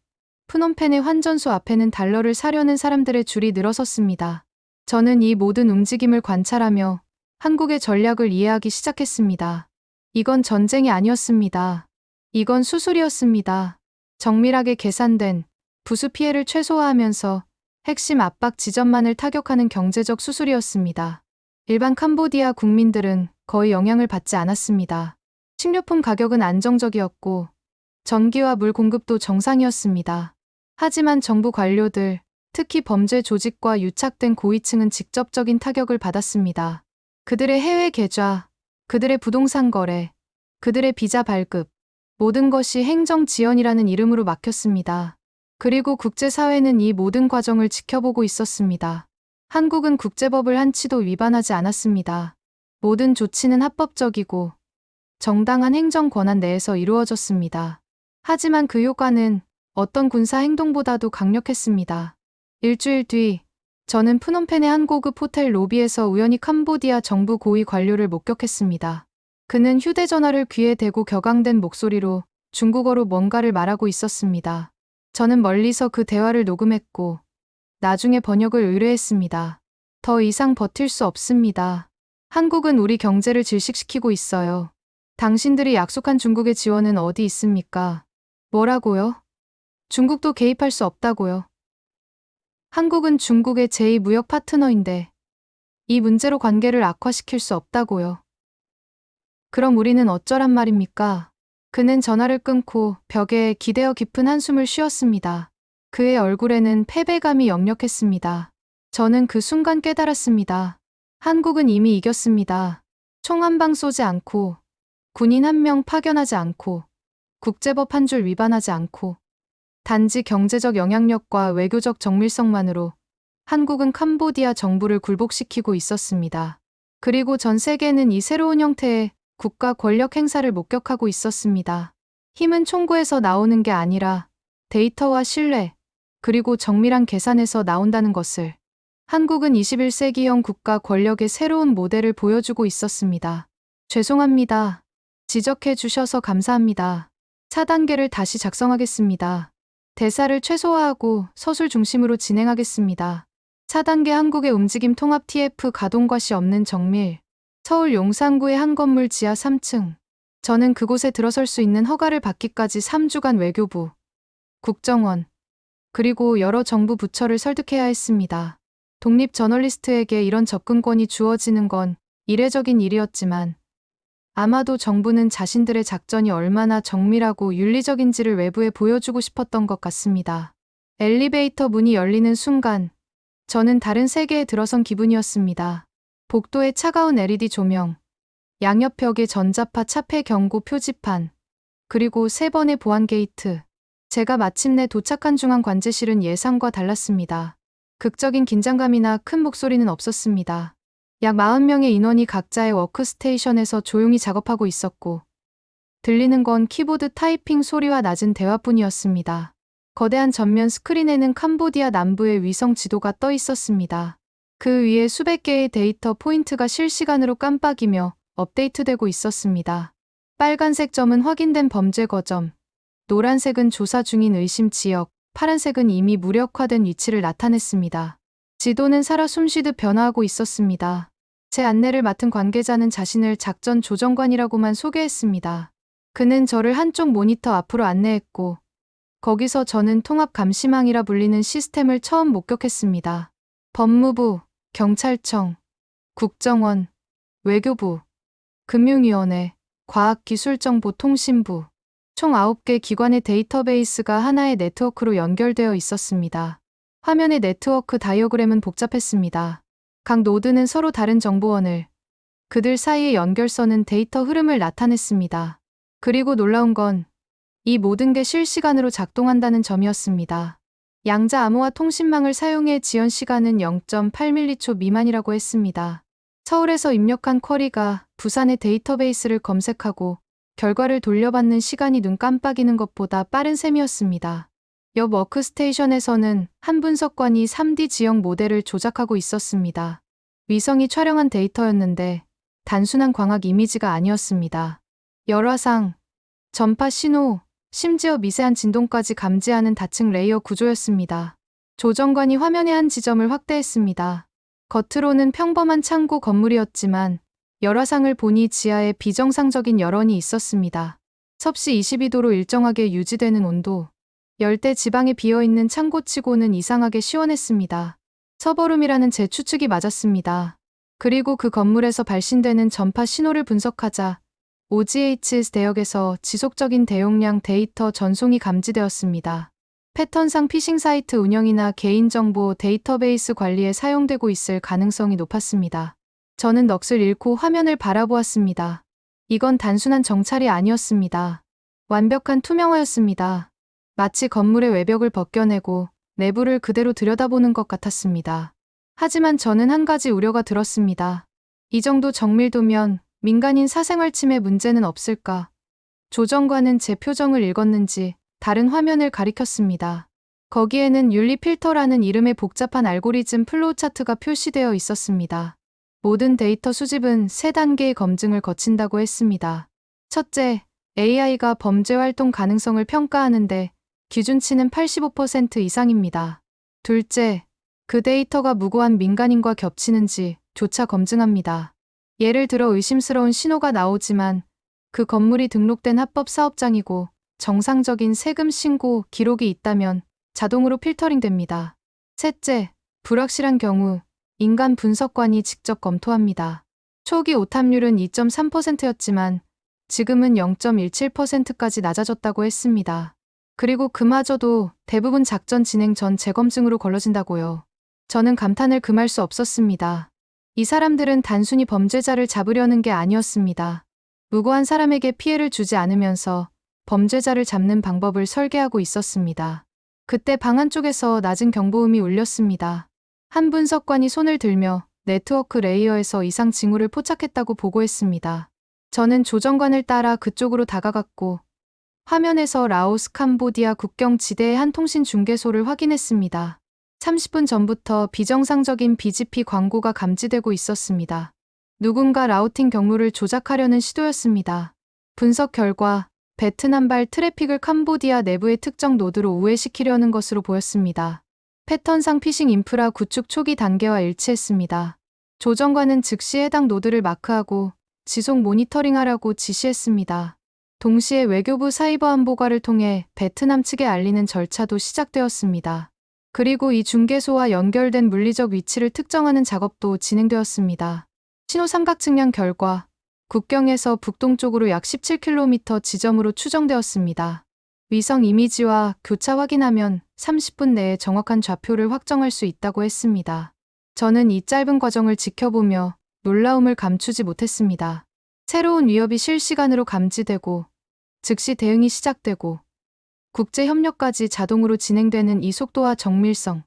프놈펜의 환전소 앞에는 달러를 사려는 사람들의 줄이 늘어섰습니다. 저는 이 모든 움직임을 관찰하며 한국의 전략을 이해하기 시작했습니다. 이건 전쟁이 아니었습니다. 이건 수술이었습니다. 정밀하게 계산된 부수 피해를 최소화하면서 핵심 압박 지점만을 타격하는 경제적 수술이었습니다. 일반 캄보디아 국민들은 거의 영향을 받지 않았습니다. 식료품 가격은 안정적이었고 전기와 물 공급도 정상이었습니다. 하지만 정부 관료들, 특히 범죄 조직과 유착된 고위층은 직접적인 타격을 받았습니다. 그들의 해외 계좌, 그들의 부동산 거래, 그들의 비자 발급, 모든 것이 행정 지연이라는 이름으로 막혔습니다. 그리고 국제사회는 이 모든 과정을 지켜보고 있었습니다. 한국은 국제법을 한치도 위반하지 않았습니다. 모든 조치는 합법적이고 정당한 행정 권한 내에서 이루어졌습니다. 하지만 그 효과는 어떤 군사 행동보다도 강력했습니다. 일주일 뒤, 저는 프놈펜의 한 고급 호텔 로비에서 우연히 캄보디아 정부 고위 관료를 목격했습니다. 그는 휴대전화를 귀에 대고 격앙된 목소리로 중국어로 뭔가를 말하고 있었습니다. 저는 멀리서 그 대화를 녹음했고 나중에 번역을 의뢰했습니다. 더 이상 버틸 수 없습니다. 한국은 우리 경제를 질식시키고 있어요. 당신들이 약속한 중국의 지원은 어디 있습니까? 뭐라고요? 중국도 개입할 수 없다고요. 한국은 중국의 제2무역 파트너인데 이 문제로 관계를 악화시킬 수 없다고요. 그럼 우리는 어쩌란 말입니까? 그는 전화를 끊고 벽에 기대어 깊은 한숨을 쉬었습니다. 그의 얼굴에는 패배감이 역력했습니다. 저는 그 순간 깨달았습니다. 한국은 이미 이겼습니다. 총 한 방 쏘지 않고, 군인 한 명 파견하지 않고, 국제법 한 줄 위반하지 않고, 단지 경제적 영향력과 외교적 정밀성만으로 한국은 캄보디아 정부를 굴복시키고 있었습니다. 그리고 전 세계는 이 새로운 형태의 국가 권력 행사를 목격하고 있었습니다. 힘은 총구에서 나오는 게 아니라 데이터와 신뢰, 그리고 정밀한 계산에서 나온다는 것을 한국은 21세기형 국가 권력의 새로운 모델을 보여주고 있었습니다. 죄송합니다. 지적해 주셔서 감사합니다. 차단계를 다시 작성하겠습니다. 대사를 최소화하고 서술 중심으로 진행하겠습니다. 차단계 한국의 움직임 통합 TF 가동과시 없는 정밀. 서울 용산구의 한 건물 지하 3층. 저는 그곳에 들어설 수 있는 허가를 받기까지 3주간 외교부, 국정원, 그리고 여러 정부 부처를 설득해야 했습니다. 독립 저널리스트에게 이런 접근권이 주어지는 건 이례적인 일이었지만 아마도 정부는 자신들의 작전이 얼마나 정밀하고 윤리적인지를 외부에 보여주고 싶었던 것 같습니다. 엘리베이터 문이 열리는 순간 저는 다른 세계에 들어선 기분이었습니다. 복도의 차가운 LED 조명, 양옆벽의 전자파 차폐 경고 표지판, 그리고 3번의 보안 게이트. 제가 마침내 도착한 중앙관제실은 예상과 달랐습니다. 극적인 긴장감이나 큰 목소리는 없었습니다. 약 40명의 인원이 각자의 워크스테이션에서 조용히 작업하고 있었고 들리는 건 키보드 타이핑 소리와 낮은 대화뿐이었습니다. 거대한 전면 스크린에는 캄보디아 남부의 위성 지도가 떠 있었습니다. 그 위에 수백 개의 데이터 포인트가 실시간으로 깜빡이며 업데이트되고 있었습니다. 빨간색 점은 확인된 범죄 거점, 노란색은 조사 중인 의심 지역, 파란색은 이미 무력화된 위치를 나타냈습니다. 지도는 살아 숨쉬듯 변화하고 있었습니다. 제 안내를 맡은 관계자는 자신을 작전 조정관이라고만 소개했습니다. 그는 저를 한쪽 모니터 앞으로 안내했고 거기서 저는 통합 감시망이라 불리는 시스템을 처음 목격했습니다. 법무부, 경찰청, 국정원, 외교부, 금융위원회, 과학기술정보통신부, 총 9개 기관의 데이터베이스가 하나의 네트워크로 연결되어 있었습니다. 화면의 네트워크 다이어그램은 복잡했습니다. 각 노드는 서로 다른 정보원을, 그들 사이의 연결선은 데이터 흐름을 나타냈습니다. 그리고 놀라운 건 이 모든 게 실시간으로 작동한다는 점이었습니다. 양자 암호화 통신망을 사용해 지연 시간은 0.8ms 미만이라고 했습니다. 서울에서 입력한 쿼리가 부산의 데이터베이스를 검색하고 결과를 돌려받는 시간이 눈 깜빡이는 것보다 빠른 셈이었습니다. 옆 워크스테이션에서는 한 분석관이 3D 지형 모델을 조작하고 있었습니다. 위성이 촬영한 데이터였는데 단순한 광학 이미지가 아니었습니다. 열화상, 전파 신호, 심지어 미세한 진동까지 감지하는 다층 레이어 구조였습니다. 조정관이 화면의 한 지점을 확대했습니다. 겉으로는 평범한 창고 건물이었지만 열화상을 보니 지하에 비정상적인 열원이 있었습니다. 섭씨 22도로 일정하게 유지되는 온도, 열대 지방에 비어있는 창고치고는 이상하게 시원했습니다. 서버룸이라는 제 추측이 맞았습니다. 그리고 그 건물에서 발신되는 전파 신호를 분석하자 OGH 대역에서 지속적인 대용량 데이터 전송이 감지되었습니다. 패턴상 피싱 사이트 운영이나 개인정보 데이터베이스 관리에 사용되고 있을 가능성이 높았습니다. 저는 넋을 잃고 화면을 바라보았습니다. 이건 단순한 정찰이 아니었습니다. 완벽한 투명화였습니다. 마치 건물의 외벽을 벗겨내고 내부를 그대로 들여다보는 것 같았습니다. 하지만 저는 한 가지 우려가 들었습니다. 이 정도 정밀도면 민간인 사생활 침해 문제는 없을까? 조정관은 제 표정을 읽었는지 다른 화면을 가리켰습니다. 거기에는 윤리 필터라는 이름의 복잡한 알고리즘 플로우 차트가 표시되어 있었습니다. 모든 데이터 수집은 3단계의 검증을 거친다고 했습니다. 첫째, AI가 범죄 활동 가능성을 평가하는데 기준치는 85% 이상입니다. 둘째, 그 데이터가 무고한 민간인과 겹치는지 조차 검증합니다. 예를 들어 의심스러운 신호가 나오지만 그 건물이 등록된 합법 사업장이고 정상적인 세금 신고 기록이 있다면 자동으로 필터링됩니다. 셋째, 불확실한 경우 인간 분석관이 직접 검토합니다. 초기 오탑률은 2.3%였지만 지금은 0.17%까지 낮아졌다고 했습니다. 그리고 그마저도 대부분 작전 진행 전 재검증으로 걸러진다고요. 저는 감탄을 금할 수 없었습니다. 이 사람들은 단순히 범죄자를 잡으려는 게 아니었습니다. 무고한 사람에게 피해를 주지 않으면서 범죄자를 잡는 방법을 설계하고 있었습니다. 그때 방 안쪽에서 낮은 경보음이 울렸습니다. 한 분석관이 손을 들며 네트워크 레이어에서 이상 징후를 포착했다고 보고했습니다. 저는 조정관을 따라 그쪽으로 다가갔고 화면에서 라오스 캄보디아 국경 지대의 한 통신 중개소를 확인했습니다. 30분 전부터 비정상적인 BGP 광고가 감지되고 있었습니다. 누군가 라우팅 경로를 조작하려는 시도였습니다. 분석 결과 베트남발 트래픽을 캄보디아 내부의 특정 노드로 우회시키려는 것으로 보였습니다. 패턴상 피싱 인프라 구축 초기 단계와 일치했습니다. 조정관은 즉시 해당 노드를 마크하고 지속 모니터링하라고 지시했습니다. 동시에 외교부 사이버안보과를 통해 베트남 측에 알리는 절차도 시작되었습니다. 그리고 이 중개소와 연결된 물리적 위치를 특정하는 작업도 진행되었습니다. 신호 삼각 측량 결과 국경에서 북동쪽으로 약 17km 지점으로 추정되었습니다. 위성 이미지와 교차 확인하면 30분 내에 정확한 좌표를 확정할 수 있다고 했습니다. 저는 이 짧은 과정을 지켜보며 놀라움을 감추지 못했습니다. 새로운 위협이 실시간으로 감지되고 즉시 대응이 시작되고 국제협력까지 자동으로 진행되는 이 속도와 정밀성.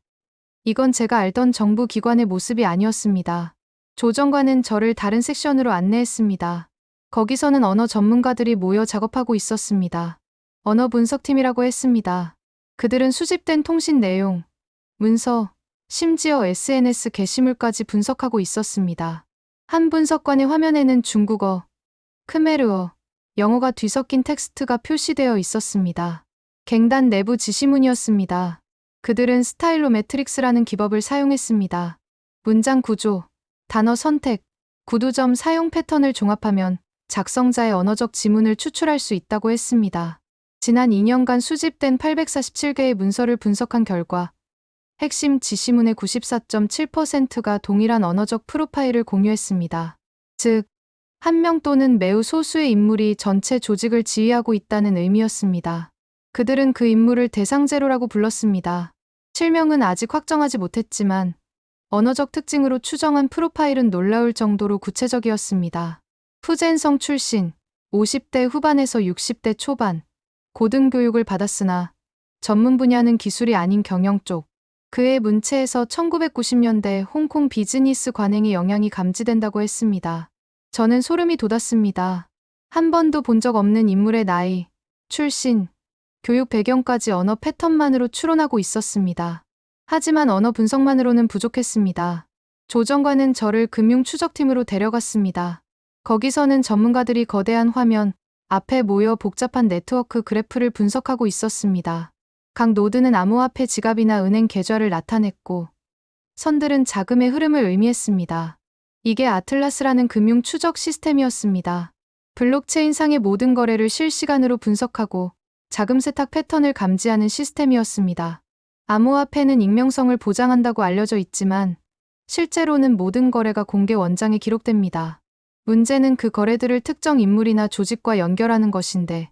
이건 제가 알던 정부 기관의 모습이 아니었습니다. 조정관은 저를 다른 섹션으로 안내했습니다. 거기서는 언어 전문가들이 모여 작업하고 있었습니다. 언어 분석팀이라고 했습니다. 그들은 수집된 통신 내용, 문서, 심지어 SNS 게시물까지 분석하고 있었습니다. 한 분석관의 화면에는 중국어, 크메르어, 영어가 뒤섞인 텍스트가 표시되어 있었습니다. 갱단 내부 지시문이었습니다. 그들은 스타일로 매트릭스라는 기법을 사용했습니다. 문장 구조, 단어 선택, 구두점 사용 패턴을 종합하면 작성자의 언어적 지문을 추출할 수 있다고 했습니다. 지난 2년간 수집된 847개의 문서를 분석한 결과 핵심 지시문의 94.7%가 동일한 언어적 프로파일을 공유했습니다. 즉, 한 명 또는 매우 소수의 인물이 전체 조직을 지휘하고 있다는 의미였습니다. 그들은 그 인물을 대상제로라고 불렀습니다. 실명은 아직 확정하지 못했지만 언어적 특징으로 추정한 프로파일은 놀라울 정도로 구체적이었습니다. 푸젠성 출신, 50대 후반에서 60대 초반, 고등교육을 받았으나 전문 분야는 기술이 아닌 경영 쪽. 그의 문체에서 1990년대 홍콩 비즈니스 관행의 영향이 감지된다고 했습니다. 저는 소름이 돋았습니다. 한 번도 본 적 없는 인물의 나이, 출신, 교육 배경까지 언어 패턴만으로 추론하고 있었습니다. 하지만 언어 분석만으로는 부족했습니다. 조정관은 저를 금융 추적팀으로 데려갔습니다. 거기서는 전문가들이 거대한 화면 앞에 모여 복잡한 네트워크 그래프를 분석하고 있었습니다. 각 노드는 암호화폐 지갑이나 은행 계좌를 나타냈고 선들은 자금의 흐름을 의미했습니다. 이게 아틀라스라는 금융 추적 시스템이었습니다. 블록체인상의 모든 거래를 실시간으로 분석하고 자금 세탁 패턴을 감지하는 시스템이었습니다. 암호화폐는 익명성을 보장한다고 알려져 있지만 실제로는 모든 거래가 공개 원장에 기록됩니다. 문제는 그 거래들을 특정 인물이나 조직과 연결하는 것인데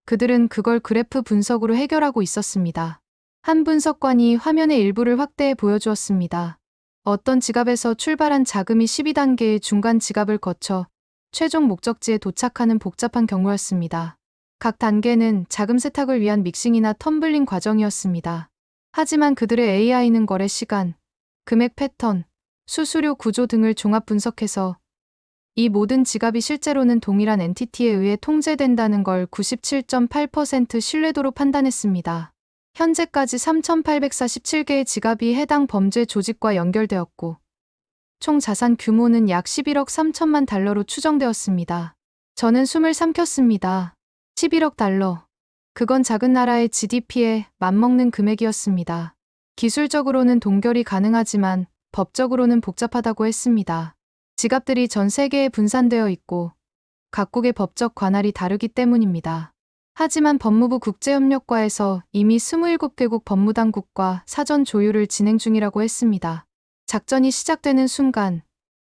그들은 그걸 그래프 분석으로 해결하고 있었습니다. 한 분석관이 화면의 일부를 확대해 보여주었습니다. 어떤 지갑에서 출발한 자금이 12단계의 중간 지갑을 거쳐 최종 목적지에 도착하는 복잡한 경로였습니다. 각 단계는 자금 세탁을 위한 믹싱이나 텀블링 과정이었습니다. 하지만 그들의 AI는 거래 시간, 금액 패턴, 수수료 구조 등을 종합 분석해서 이 모든 지갑이 실제로는 동일한 엔티티에 의해 통제된다는 걸 97.8% 신뢰도로 판단했습니다. 현재까지 3,847개의 지갑이 해당 범죄 조직과 연결되었고 총 자산 규모는 약 11억 3천만 달러로 추정되었습니다. 저는 숨을 삼켰습니다. 11억 달러. 그건 작은 나라의 GDP에 맞먹는 금액이었습니다. 기술적으로는 동결이 가능하지만 법적으로는 복잡하다고 했습니다. 지갑들이 전 세계에 분산되어 있고 각국의 법적 관할이 다르기 때문입니다. 하지만 법무부 국제협력과에서 이미 27개국 법무당국과 사전 조율을 진행 중이라고 했습니다. 작전이 시작되는 순간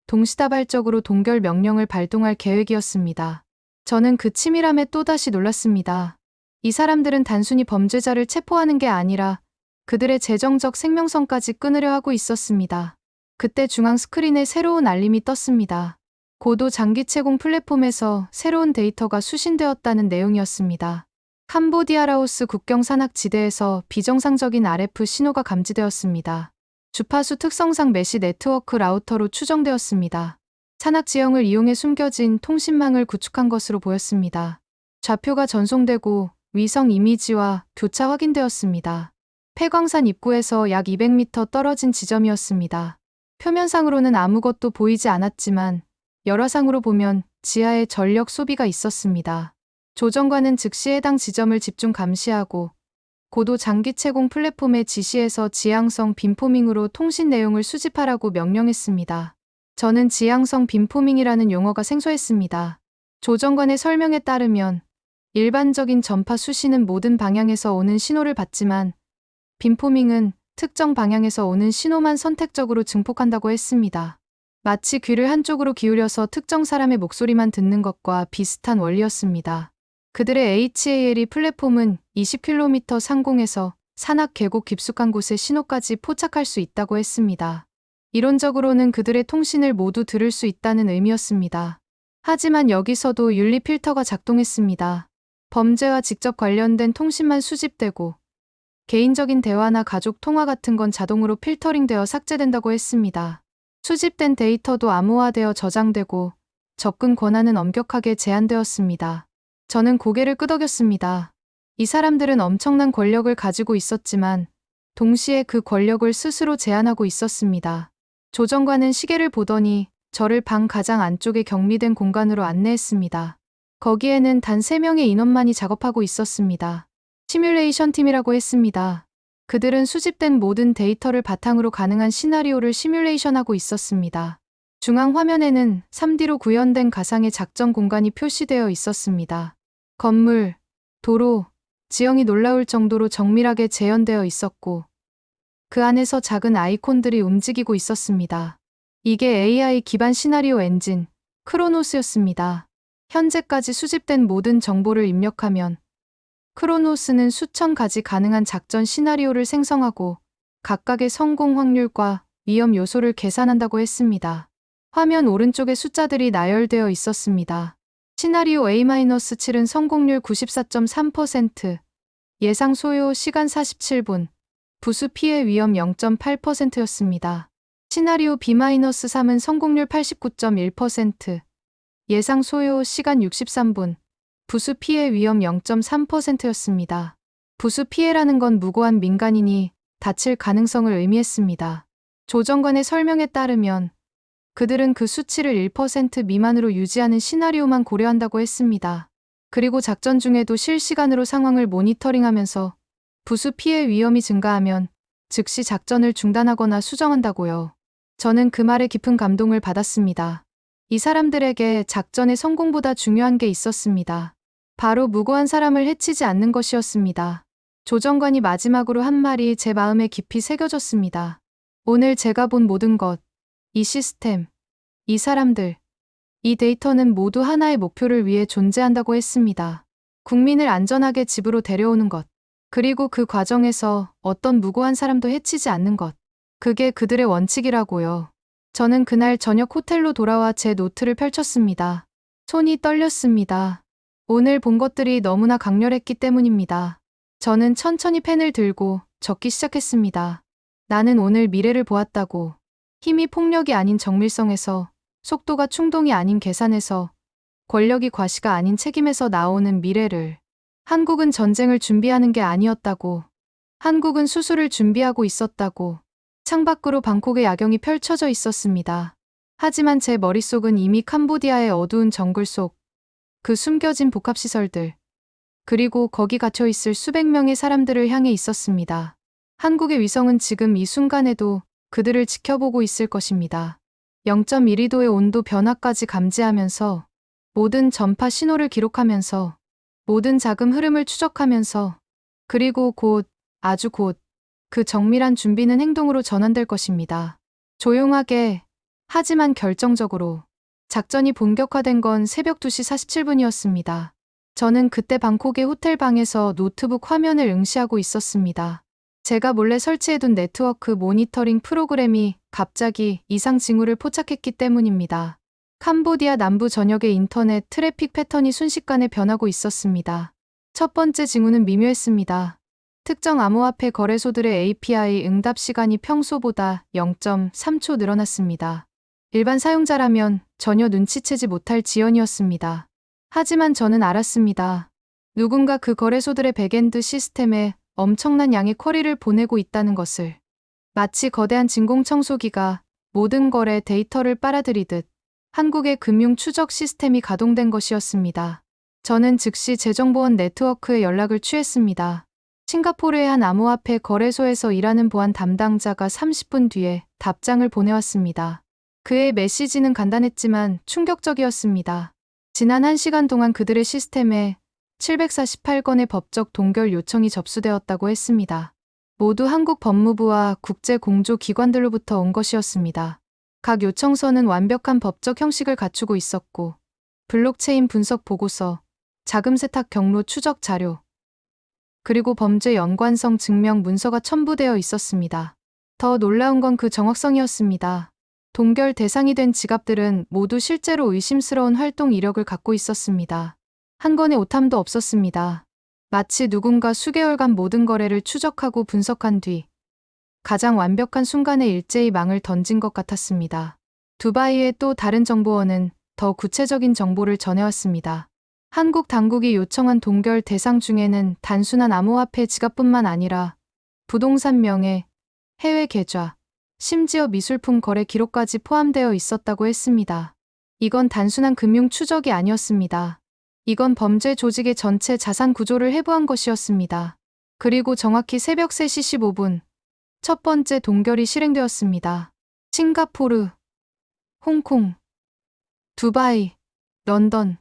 동시다발적으로 동결 명령을 발동할 계획이었습니다. 저는 그 치밀함에 또다시 놀랐습니다. 이 사람들은 단순히 범죄자를 체포하는 게 아니라 그들의 재정적 생명성까지 끊으려 하고 있었습니다. 그때 중앙 스크린에 새로운 알림이 떴습니다. 고도 장기 채공 플랫폼에서 새로운 데이터가 수신되었다는 내용이었습니다. 캄보디아 라오스 국경 산악지대에서 비정상적인 RF 신호가 감지되었습니다. 주파수 특성상 메시 네트워크 라우터로 추정되었습니다. 산악 지형을 이용해 숨겨진 통신망을 구축한 것으로 보였습니다. 좌표가 전송되고 위성 이미지와 교차 확인되었습니다. 폐광산 입구에서 약 200m 떨어진 지점이었습니다. 표면상으로는 아무것도 보이지 않았지만 열화상으로 보면 지하에 전력 소비가 있었습니다. 조정관은 즉시 해당 지점을 집중 감시하고 고도 장기 채공 플랫폼의 지시에서 지향성 빔포밍으로 통신 내용을 수집하라고 명령했습니다. 저는 지향성 빔포밍이라는 용어가 생소했습니다. 조정관의 설명에 따르면 일반적인 전파 수신은 모든 방향에서 오는 신호를 받지만 빔포밍은 특정 방향에서 오는 신호만 선택적으로 증폭한다고 했습니다. 마치 귀를 한쪽으로 기울여서 특정 사람의 목소리만 듣는 것과 비슷한 원리였습니다. 그들의 HALE 플랫폼은 20km 상공에서 산악 계곡 깊숙한 곳에 신호까지 포착할 수 있다고 했습니다. 이론적으로는 그들의 통신을 모두 들을 수 있다는 의미였습니다. 하지만 여기서도 윤리 필터가 작동했습니다. 범죄와 직접 관련된 통신만 수집되고 개인적인 대화나 가족 통화 같은 건 자동으로 필터링되어 삭제된다고 했습니다. 수집된 데이터도 암호화되어 저장되고 접근 권한은 엄격하게 제한되었습니다. 저는 고개를 끄덕였습니다. 이 사람들은 엄청난 권력을 가지고 있었지만 동시에 그 권력을 스스로 제한하고 있었습니다. 조정관은 시계를 보더니 저를 방 가장 안쪽의 격리된 공간으로 안내했습니다. 거기에는 단 3명의 인원만이 작업하고 있었습니다. 시뮬레이션 팀이라고 했습니다. 그들은 수집된 모든 데이터를 바탕으로 가능한 시나리오를 시뮬레이션하고 있었습니다. 중앙 화면에는 3D로 구현된 가상의 작전 공간이 표시되어 있었습니다. 건물, 도로, 지형이 놀라울 정도로 정밀하게 재현되어 있었고 그 안에서 작은 아이콘들이 움직이고 있었습니다. 이게 AI 기반 시나리오 엔진, 크로노스였습니다. 현재까지 수집된 모든 정보를 입력하면 크로노스는 수천 가지 가능한 작전 시나리오를 생성하고 각각의 성공 확률과 위험 요소를 계산한다고 했습니다. 화면 오른쪽에 숫자들이 나열되어 있었습니다. 시나리오 A-7은 성공률 94.3%, 예상 소요 시간 47분. 부수 피해 위험 0.8%였습니다. 시나리오 B-3은 성공률 89.1%. 예상 소요 시간 63분. 부수 피해 위험 0.3%였습니다. 부수 피해라는 건 무고한 민간인이 다칠 가능성을 의미했습니다. 조정관의 설명에 따르면 그들은 그 수치를 1% 미만으로 유지하는 시나리오만 고려한다고 했습니다. 그리고 작전 중에도 실시간으로 상황을 모니터링하면서 부수 피해 위험이 증가하면 즉시 작전을 중단하거나 수정한다고요. 저는 그 말에 깊은 감동을 받았습니다. 이 사람들에게 작전의 성공보다 중요한 게 있었습니다. 바로 무고한 사람을 해치지 않는 것이었습니다. 조정관이 마지막으로 한 말이 제 마음에 깊이 새겨졌습니다. 오늘 제가 본 모든 것, 이 시스템, 이 사람들, 이 데이터는 모두 하나의 목표를 위해 존재한다고 했습니다. 국민을 안전하게 집으로 데려오는 것, 그리고 그 과정에서 어떤 무고한 사람도 해치지 않는 것. 그게 그들의 원칙이라고요. 저는 그날 저녁 호텔로 돌아와 제 노트를 펼쳤습니다. 손이 떨렸습니다. 오늘 본 것들이 너무나 강렬했기 때문입니다. 저는 천천히 펜을 들고 적기 시작했습니다. 나는 오늘 미래를 보았다고. 힘이 폭력이 아닌 정밀성에서, 속도가 충동이 아닌 계산에서, 권력이 과시가 아닌 책임에서 나오는 미래를. 한국은 전쟁을 준비하는 게 아니었다고. 한국은 수술을 준비하고 있었다고. 창밖으로 방콕의 야경이 펼쳐져 있었습니다. 하지만 제 머릿속은 이미 캄보디아의 어두운 정글 속 그 숨겨진 복합시설들, 그리고 거기 갇혀있을 수백 명의 사람들을 향해 있었습니다. 한국의 위성은 지금 이 순간에도 그들을 지켜보고 있을 것입니다. 0.1~2도의 온도 변화까지 감지하면서, 모든 전파 신호를 기록하면서, 모든 자금 흐름을 추적하면서, 그리고 곧, 아주 곧, 그 정밀한 준비는 행동으로 전환될 것입니다. 조용하게, 하지만 결정적으로. 작전이 본격화된 건 새벽 2시 47분이었습니다. 저는 그때 방콕의 호텔 방에서 노트북 화면을 응시하고 있었습니다. 제가 몰래 설치해둔 네트워크 모니터링 프로그램이 갑자기 이상 징후를 포착했기 때문입니다. 캄보디아 남부 전역의 인터넷 트래픽 패턴이 순식간에 변하고 있었습니다. 첫 번째 징후는 미묘했습니다. 특정 암호화폐 거래소들의 API 응답 시간이 평소보다 0.3초 늘어났습니다. 일반 사용자라면 전혀 눈치채지 못할 지연이었습니다. 하지만 저는 알았습니다. 누군가 그 거래소들의 백엔드 시스템에 엄청난 양의 쿼리를 보내고 있다는 것을. 마치 거대한 진공청소기가 모든 거래 데이터를 빨아들이듯 한국의 금융 추적 시스템이 가동된 것이었습니다. 저는 즉시 재정보원 네트워크에 연락을 취했습니다. 싱가포르의 한 암호화폐 거래소에서 일하는 보안 담당자가 30분 뒤에 답장을 보내왔습니다. 그의 메시지는 간단했지만 충격적이었습니다. 지난 1시간 동안 그들의 시스템에 748건의 법적 동결 요청이 접수되었다고 했습니다. 모두 한국 법무부와 국제공조기관들로부터 온 것이었습니다. 각 요청서는 완벽한 법적 형식을 갖추고 있었고, 블록체인 분석 보고서, 자금 세탁 경로 추적 자료, 그리고 범죄 연관성 증명 문서가 첨부되어 있었습니다. 더 놀라운 건 그 정확성이었습니다. 동결 대상이 된 지갑들은 모두 실제로 의심스러운 활동 이력을 갖고 있었습니다. 한 건의 오탐도 없었습니다. 마치 누군가 수개월간 모든 거래를 추적하고 분석한 뒤 가장 완벽한 순간에 일제히 망을 던진 것 같았습니다. 두바이의 또 다른 정보원은 더 구체적인 정보를 전해왔습니다. 한국 당국이 요청한 동결 대상 중에는 단순한 암호화폐 지갑뿐만 아니라 부동산 명의, 해외 계좌, 심지어 미술품 거래 기록까지 포함되어 있었다고 했습니다. 이건 단순한 금융 추적이 아니었습니다. 이건 범죄 조직의 전체 자산 구조를 해부한 것이었습니다. 그리고 정확히 새벽 3시 15분, 첫 번째 동결이 실행되었습니다. 싱가포르, 홍콩, 두바이, 런던,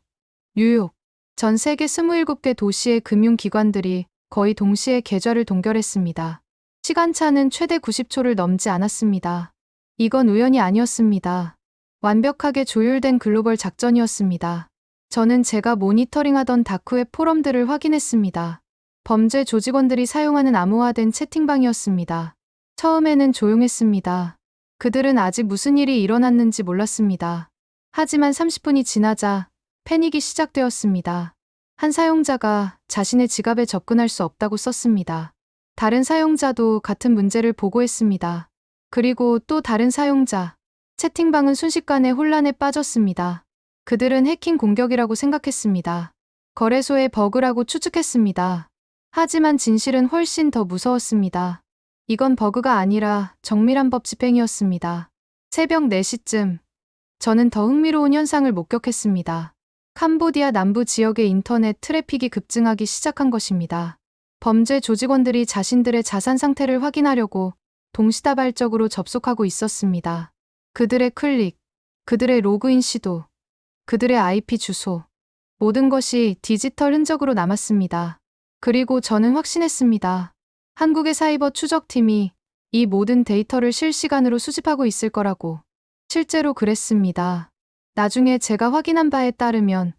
뉴욕, 전 세계 27개 도시의 금융기관들이 거의 동시에 계좌를 동결했습니다. 시간차는 최대 90초를 넘지 않았습니다. 이건 우연이 아니었습니다. 완벽하게 조율된 글로벌 작전이었습니다. 저는 제가 모니터링하던 다크웹 포럼들을 확인했습니다. 범죄 조직원들이 사용하는 암호화된 채팅방이었습니다. 처음에는 조용했습니다. 그들은 아직 무슨 일이 일어났는지 몰랐습니다. 하지만 30분이 지나자 패닉이 시작되었습니다. 한 사용자가 자신의 지갑에 접근할 수 없다고 썼습니다. 다른 사용자도 같은 문제를 보고했습니다. 그리고 또 다른 사용자. 채팅방은 순식간에 혼란에 빠졌습니다. 그들은 해킹 공격이라고 생각했습니다. 거래소의 버그라고 추측했습니다. 하지만 진실은 훨씬 더 무서웠습니다. 이건 버그가 아니라 정밀한 법 집행이었습니다. 새벽 4시쯤 저는 더 흥미로운 현상을 목격했습니다. 캄보디아 남부 지역의 인터넷 트래픽이 급증하기 시작한 것입니다. 범죄 조직원들이 자신들의 자산 상태를 확인하려고 동시다발적으로 접속하고 있었습니다. 그들의 클릭, 그들의 로그인 시도, 그들의 IP 주소, 모든 것이 디지털 흔적으로 남았습니다. 그리고 저는 확신했습니다. 한국의 사이버 추적팀이 이 모든 데이터를 실시간으로 수집하고 있을 거라고. 실제로 그랬습니다. 나중에 제가 확인한 바에 따르면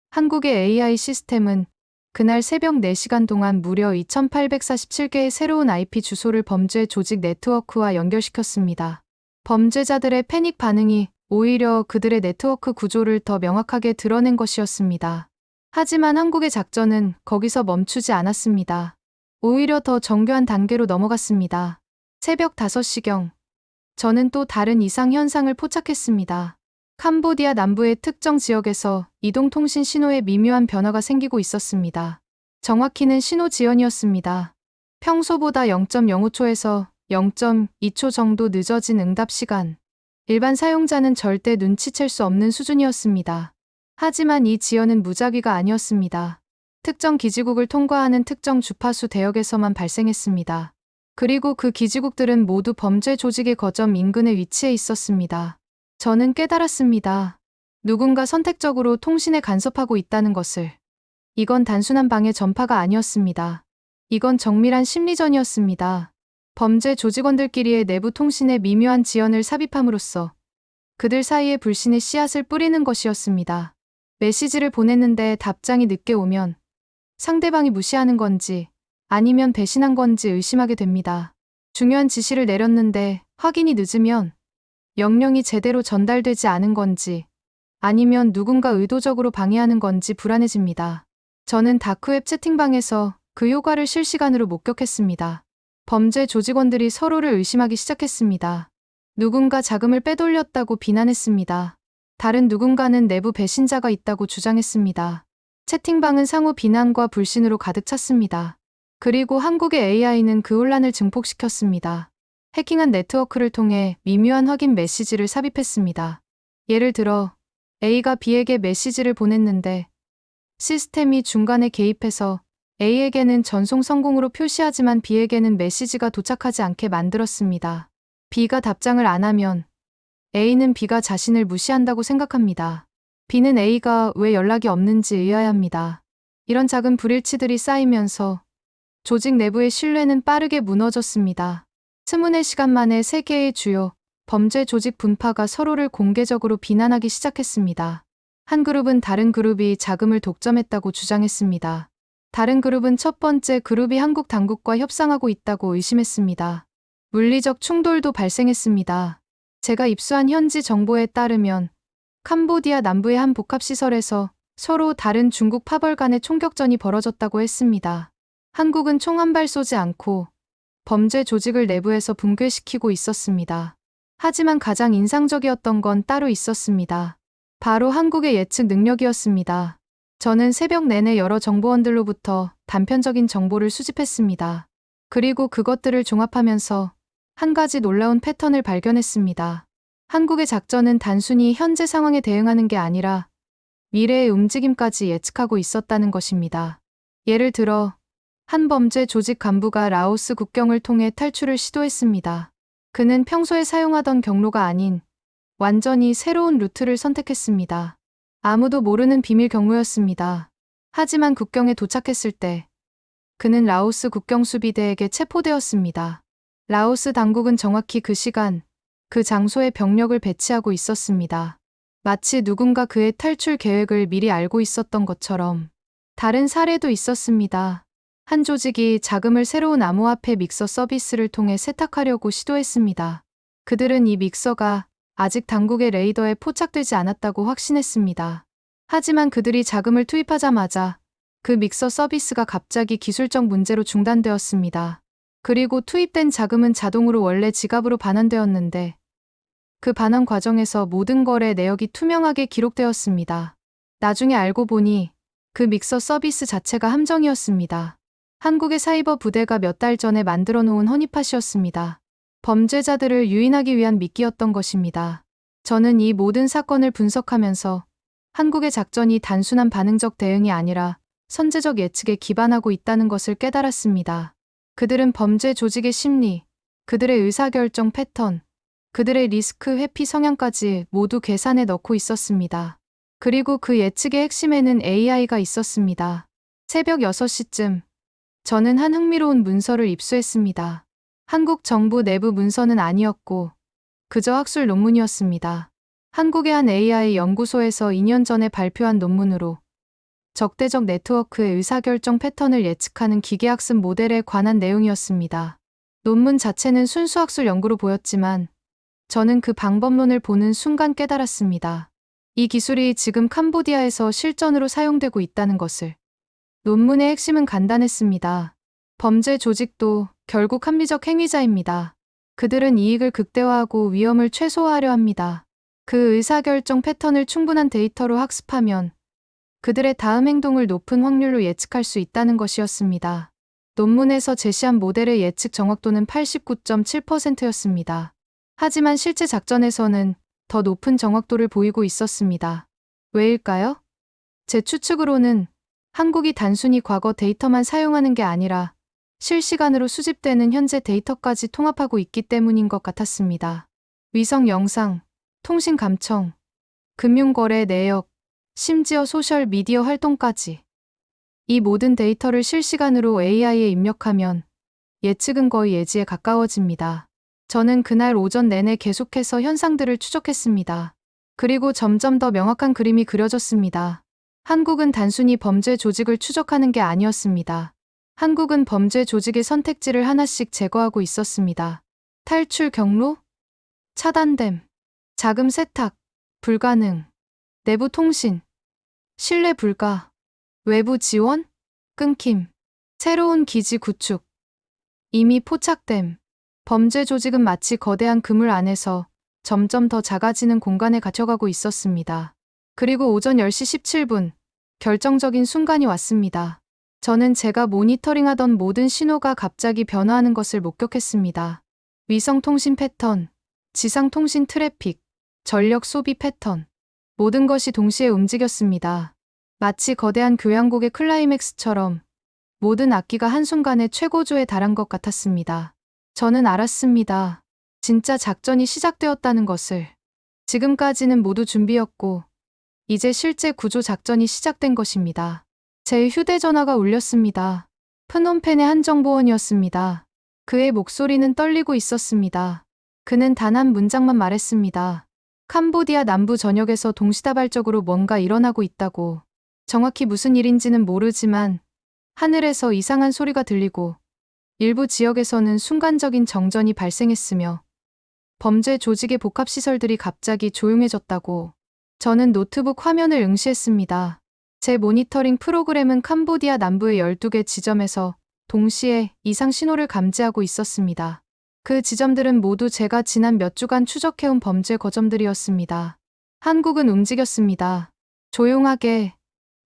한국의 AI 시스템은 그날 새벽 4시간 동안 무려 2847개의 새로운 IP 주소를 범죄 조직 네트워크와 연결시켰습니다. 범죄자들의 패닉 반응이 오히려 그들의 네트워크 구조를 더 명확하게 드러낸 것이었습니다. 하지만 한국의 작전은 거기서 멈추지 않았습니다. 오히려 더 정교한 단계로 넘어갔습니다. 새벽 5시경, 저는 또 다른 이상 현상을 포착했습니다. 캄보디아 남부의 특정 지역에서 이동통신 신호에 미묘한 변화가 생기고 있었습니다. 정확히는 신호 지연이었습니다. 평소보다 0.05초에서 0.2초 정도 늦어진 응답 시간. 일반 사용자는 절대 눈치챌 수 없는 수준이었습니다. 하지만 이 지연은 무작위가 아니었습니다. 특정 기지국을 통과하는 특정 주파수 대역에서만 발생했습니다. 그리고 그 기지국들은 모두 범죄 조직의 거점 인근에 위치해 있었습니다. 저는 깨달았습니다. 누군가 선택적으로 통신에 간섭하고 있다는 것을. 이건 단순한 방해 전파가 아니었습니다. 이건 정밀한 심리전이었습니다. 범죄 조직원들끼리의 내부 통신에 미묘한 지연을 삽입함으로써 그들 사이에 불신의 씨앗을 뿌리는 것이었습니다. 메시지를 보냈는데 답장이 늦게 오면 상대방이 무시하는 건지 아니면 배신한 건지 의심하게 됩니다. 중요한 지시를 내렸는데 확인이 늦으면 명령이 제대로 전달되지 않은 건지 아니면 누군가 의도적으로 방해하는 건지 불안해집니다. 저는 다크웹 채팅방에서 그 효과를 실시간으로 목격했습니다. 범죄 조직원들이 서로를 의심하기 시작했습니다. 누군가 자금을 빼돌렸다고 비난했습니다. 다른 누군가는 내부 배신자가 있다고 주장했습니다. 채팅방은 상호 비난과 불신으로 가득 찼습니다. 그리고 한국의 AI는 그 혼란을 증폭시켰습니다. 해킹한 네트워크를 통해 미묘한 확인 메시지를 삽입했습니다. 예를 들어 A가 B에게 메시지를 보냈는데 시스템이 중간에 개입해서 A에게는 전송 성공으로 표시하지만 B에게는 메시지가 도착하지 않게 만들었습니다. B가 답장을 안 하면 A는 B가 자신을 무시한다고 생각합니다. B는 A가 왜 연락이 없는지 의아해합니다. 이런 작은 불일치들이 쌓이면서 조직 내부의 신뢰는 빠르게 무너졌습니다. 스문의 시간 만에 3개의 주요 범죄 조직 분파가 서로를 공개적으로 비난하기 시작했습니다. 한 그룹은 다른 그룹이 자금을 독점했다고 주장했습니다. 다른 그룹은 첫 번째 그룹이 한국 당국과 협상하고 있다고 의심했습니다. 물리적 충돌도 발생했습니다. 제가 입수한 현지 정보에 따르면 캄보디아 남부의 한 복합시설에서 서로 다른 중국 파벌 간의 총격전이 벌어졌다고 했습니다. 한국은 총 한 발 쏘지 않고 범죄 조직을 내부에서 붕괴시키고 있었습니다. 하지만 가장 인상적이었던 건 따로 있었습니다. 바로 한국의 예측 능력이었습니다. 저는 새벽 내내 여러 정보원들로부터 단편적인 정보를 수집했습니다. 그리고 그것들을 종합하면서 한 가지 놀라운 패턴을 발견했습니다. 한국의 작전은 단순히 현재 상황에 대응하는 게 아니라 미래의 움직임까지 예측하고 있었다는 것입니다. 예를 들어 한 범죄 조직 간부가 라오스 국경을 통해 탈출을 시도했습니다. 그는 평소에 사용하던 경로가 아닌 완전히 새로운 루트를 선택했습니다. 아무도 모르는 비밀 경로였습니다. 하지만 국경에 도착했을 때 그는 라오스 국경수비대에게 체포되었습니다. 라오스 당국은 정확히 그 시간, 그 장소에 병력을 배치하고 있었습니다. 마치 누군가 그의 탈출 계획을 미리 알고 있었던 것처럼. 다른 사례도 있었습니다. 한 조직이 자금을 새로운 암호화폐 믹서 서비스를 통해 세탁하려고 시도했습니다. 그들은 이 믹서가 아직 당국의 레이더에 포착되지 않았다고 확신했습니다. 하지만 그들이 자금을 투입하자마자 그 믹서 서비스가 갑자기 기술적 문제로 중단되었습니다. 그리고 투입된 자금은 자동으로 원래 지갑으로 반환되었는데 그 반환 과정에서 모든 거래 내역이 투명하게 기록되었습니다. 나중에 알고 보니 그 믹서 서비스 자체가 함정이었습니다. 한국의 사이버 부대가 몇 달 전에 만들어 놓은 허니팟이었습니다. 범죄자들을 유인하기 위한 미끼였던 것입니다. 저는 이 모든 사건을 분석하면서 한국의 작전이 단순한 반응적 대응이 아니라 선제적 예측에 기반하고 있다는 것을 깨달았습니다. 그들은 범죄 조직의 심리, 그들의 의사결정 패턴, 그들의 리스크 회피 성향까지 모두 계산에 넣고 있었습니다. 그리고 그 예측의 핵심에는 AI가 있었습니다. 새벽 6시쯤 저는 한 흥미로운 문서를 입수했습니다. 한국 정부 내부 문서는 아니었고 그저 학술 논문이었습니다. 한국의 한 AI 연구소에서 2년 전에 발표한 논문으로 적대적 네트워크의 의사결정 패턴을 예측하는 기계학습 모델에 관한 내용이었습니다. 논문 자체는 순수 학술 연구로 보였지만 저는 그 방법론을 보는 순간 깨달았습니다. 이 기술이 지금 캄보디아에서 실전으로 사용되고 있다는 것을. 논문의 핵심은 간단했습니다. 범죄 조직도 결국 합리적 행위자입니다. 그들은 이익을 극대화하고 위험을 최소화하려 합니다. 그 의사결정 패턴을 충분한 데이터로 학습하면 그들의 다음 행동을 높은 확률로 예측할 수 있다는 것이었습니다. 논문에서 제시한 모델의 예측 정확도는 89.7%였습니다. 하지만 실제 작전에서는 더 높은 정확도를 보이고 있었습니다. 왜일까요? 제 추측으로는 한국이 단순히 과거 데이터만 사용하는 게 아니라 실시간으로 수집되는 현재 데이터까지 통합하고 있기 때문인 것 같았습니다. 위성 영상, 통신 감청, 금융거래 내역, 심지어 소셜 미디어 활동까지. 이 모든 데이터를 실시간으로 AI에 입력하면 예측은 거의 예지에 가까워집니다. 저는 그날 오전 내내 계속해서 현상들을 추적했습니다. 그리고 점점 더 명확한 그림이 그려졌습니다. 한국은 단순히 범죄 조직을 추적하는 게 아니었습니다. 한국은 범죄 조직의 선택지를 하나씩 제거하고 있었습니다. 탈출 경로? 차단됨. 자금 세탁. 불가능. 내부 통신. 신뢰 불가. 외부 지원? 끊김. 새로운 기지 구축. 이미 포착됨. 범죄 조직은 마치 거대한 그물 안에서 점점 더 작아지는 공간에 갇혀가고 있었습니다. 그리고 오전 10시 17분, 결정적인 순간이 왔습니다. 저는 제가 모니터링하던 모든 신호가 갑자기 변화하는 것을 목격했습니다. 위성통신 패턴, 지상통신 트래픽, 전력 소비 패턴. 모든 것이 동시에 움직였습니다. 마치 거대한 교향곡의 클라이맥스처럼 모든 악기가 한순간에 최고조에 달한 것 같았습니다. 저는 알았습니다. 진짜 작전이 시작되었다는 것을. 지금까지는 모두 준비였고 이제 실제 구조 작전이 시작된 것입니다. 제 휴대전화가 울렸습니다. 프놈펜의 한 정보원이었습니다. 그의 목소리는 떨리고 있었습니다. 그는 단 한 문장만 말했습니다. 캄보디아 남부 전역에서 동시다발적으로 뭔가 일어나고 있다고. 정확히 무슨 일인지는 모르지만 하늘에서 이상한 소리가 들리고 일부 지역에서는 순간적인 정전이 발생했으며 범죄 조직의 복합시설들이 갑자기 조용해졌다고. 저는 노트북 화면을 응시했습니다. 제 모니터링 프로그램은 캄보디아 남부의 12개 지점에서 동시에 이상 신호를 감지하고 있었습니다. 그 지점들은 모두 제가 지난 몇 주간 추적해온 범죄 거점들이었습니다. 한국은 움직였습니다. 조용하게,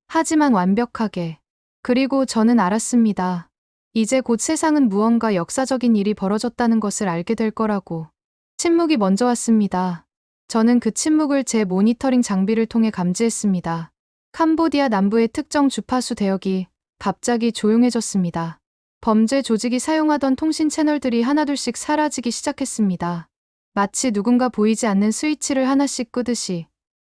하지만 완벽하게. 그리고 저는 알았습니다. 이제 곧 세상은 무언가 역사적인 일이 벌어졌다는 것을 알게 될 거라고. 침묵이 먼저 왔습니다. 저는 그 침묵을 제 모니터링 장비를 통해 감지했습니다. 캄보디아 남부의 특정 주파수 대역이 갑자기 조용해졌습니다. 범죄 조직이 사용하던 통신 채널들이 하나둘씩 사라지기 시작했습니다. 마치 누군가 보이지 않는 스위치를 하나씩 끄듯이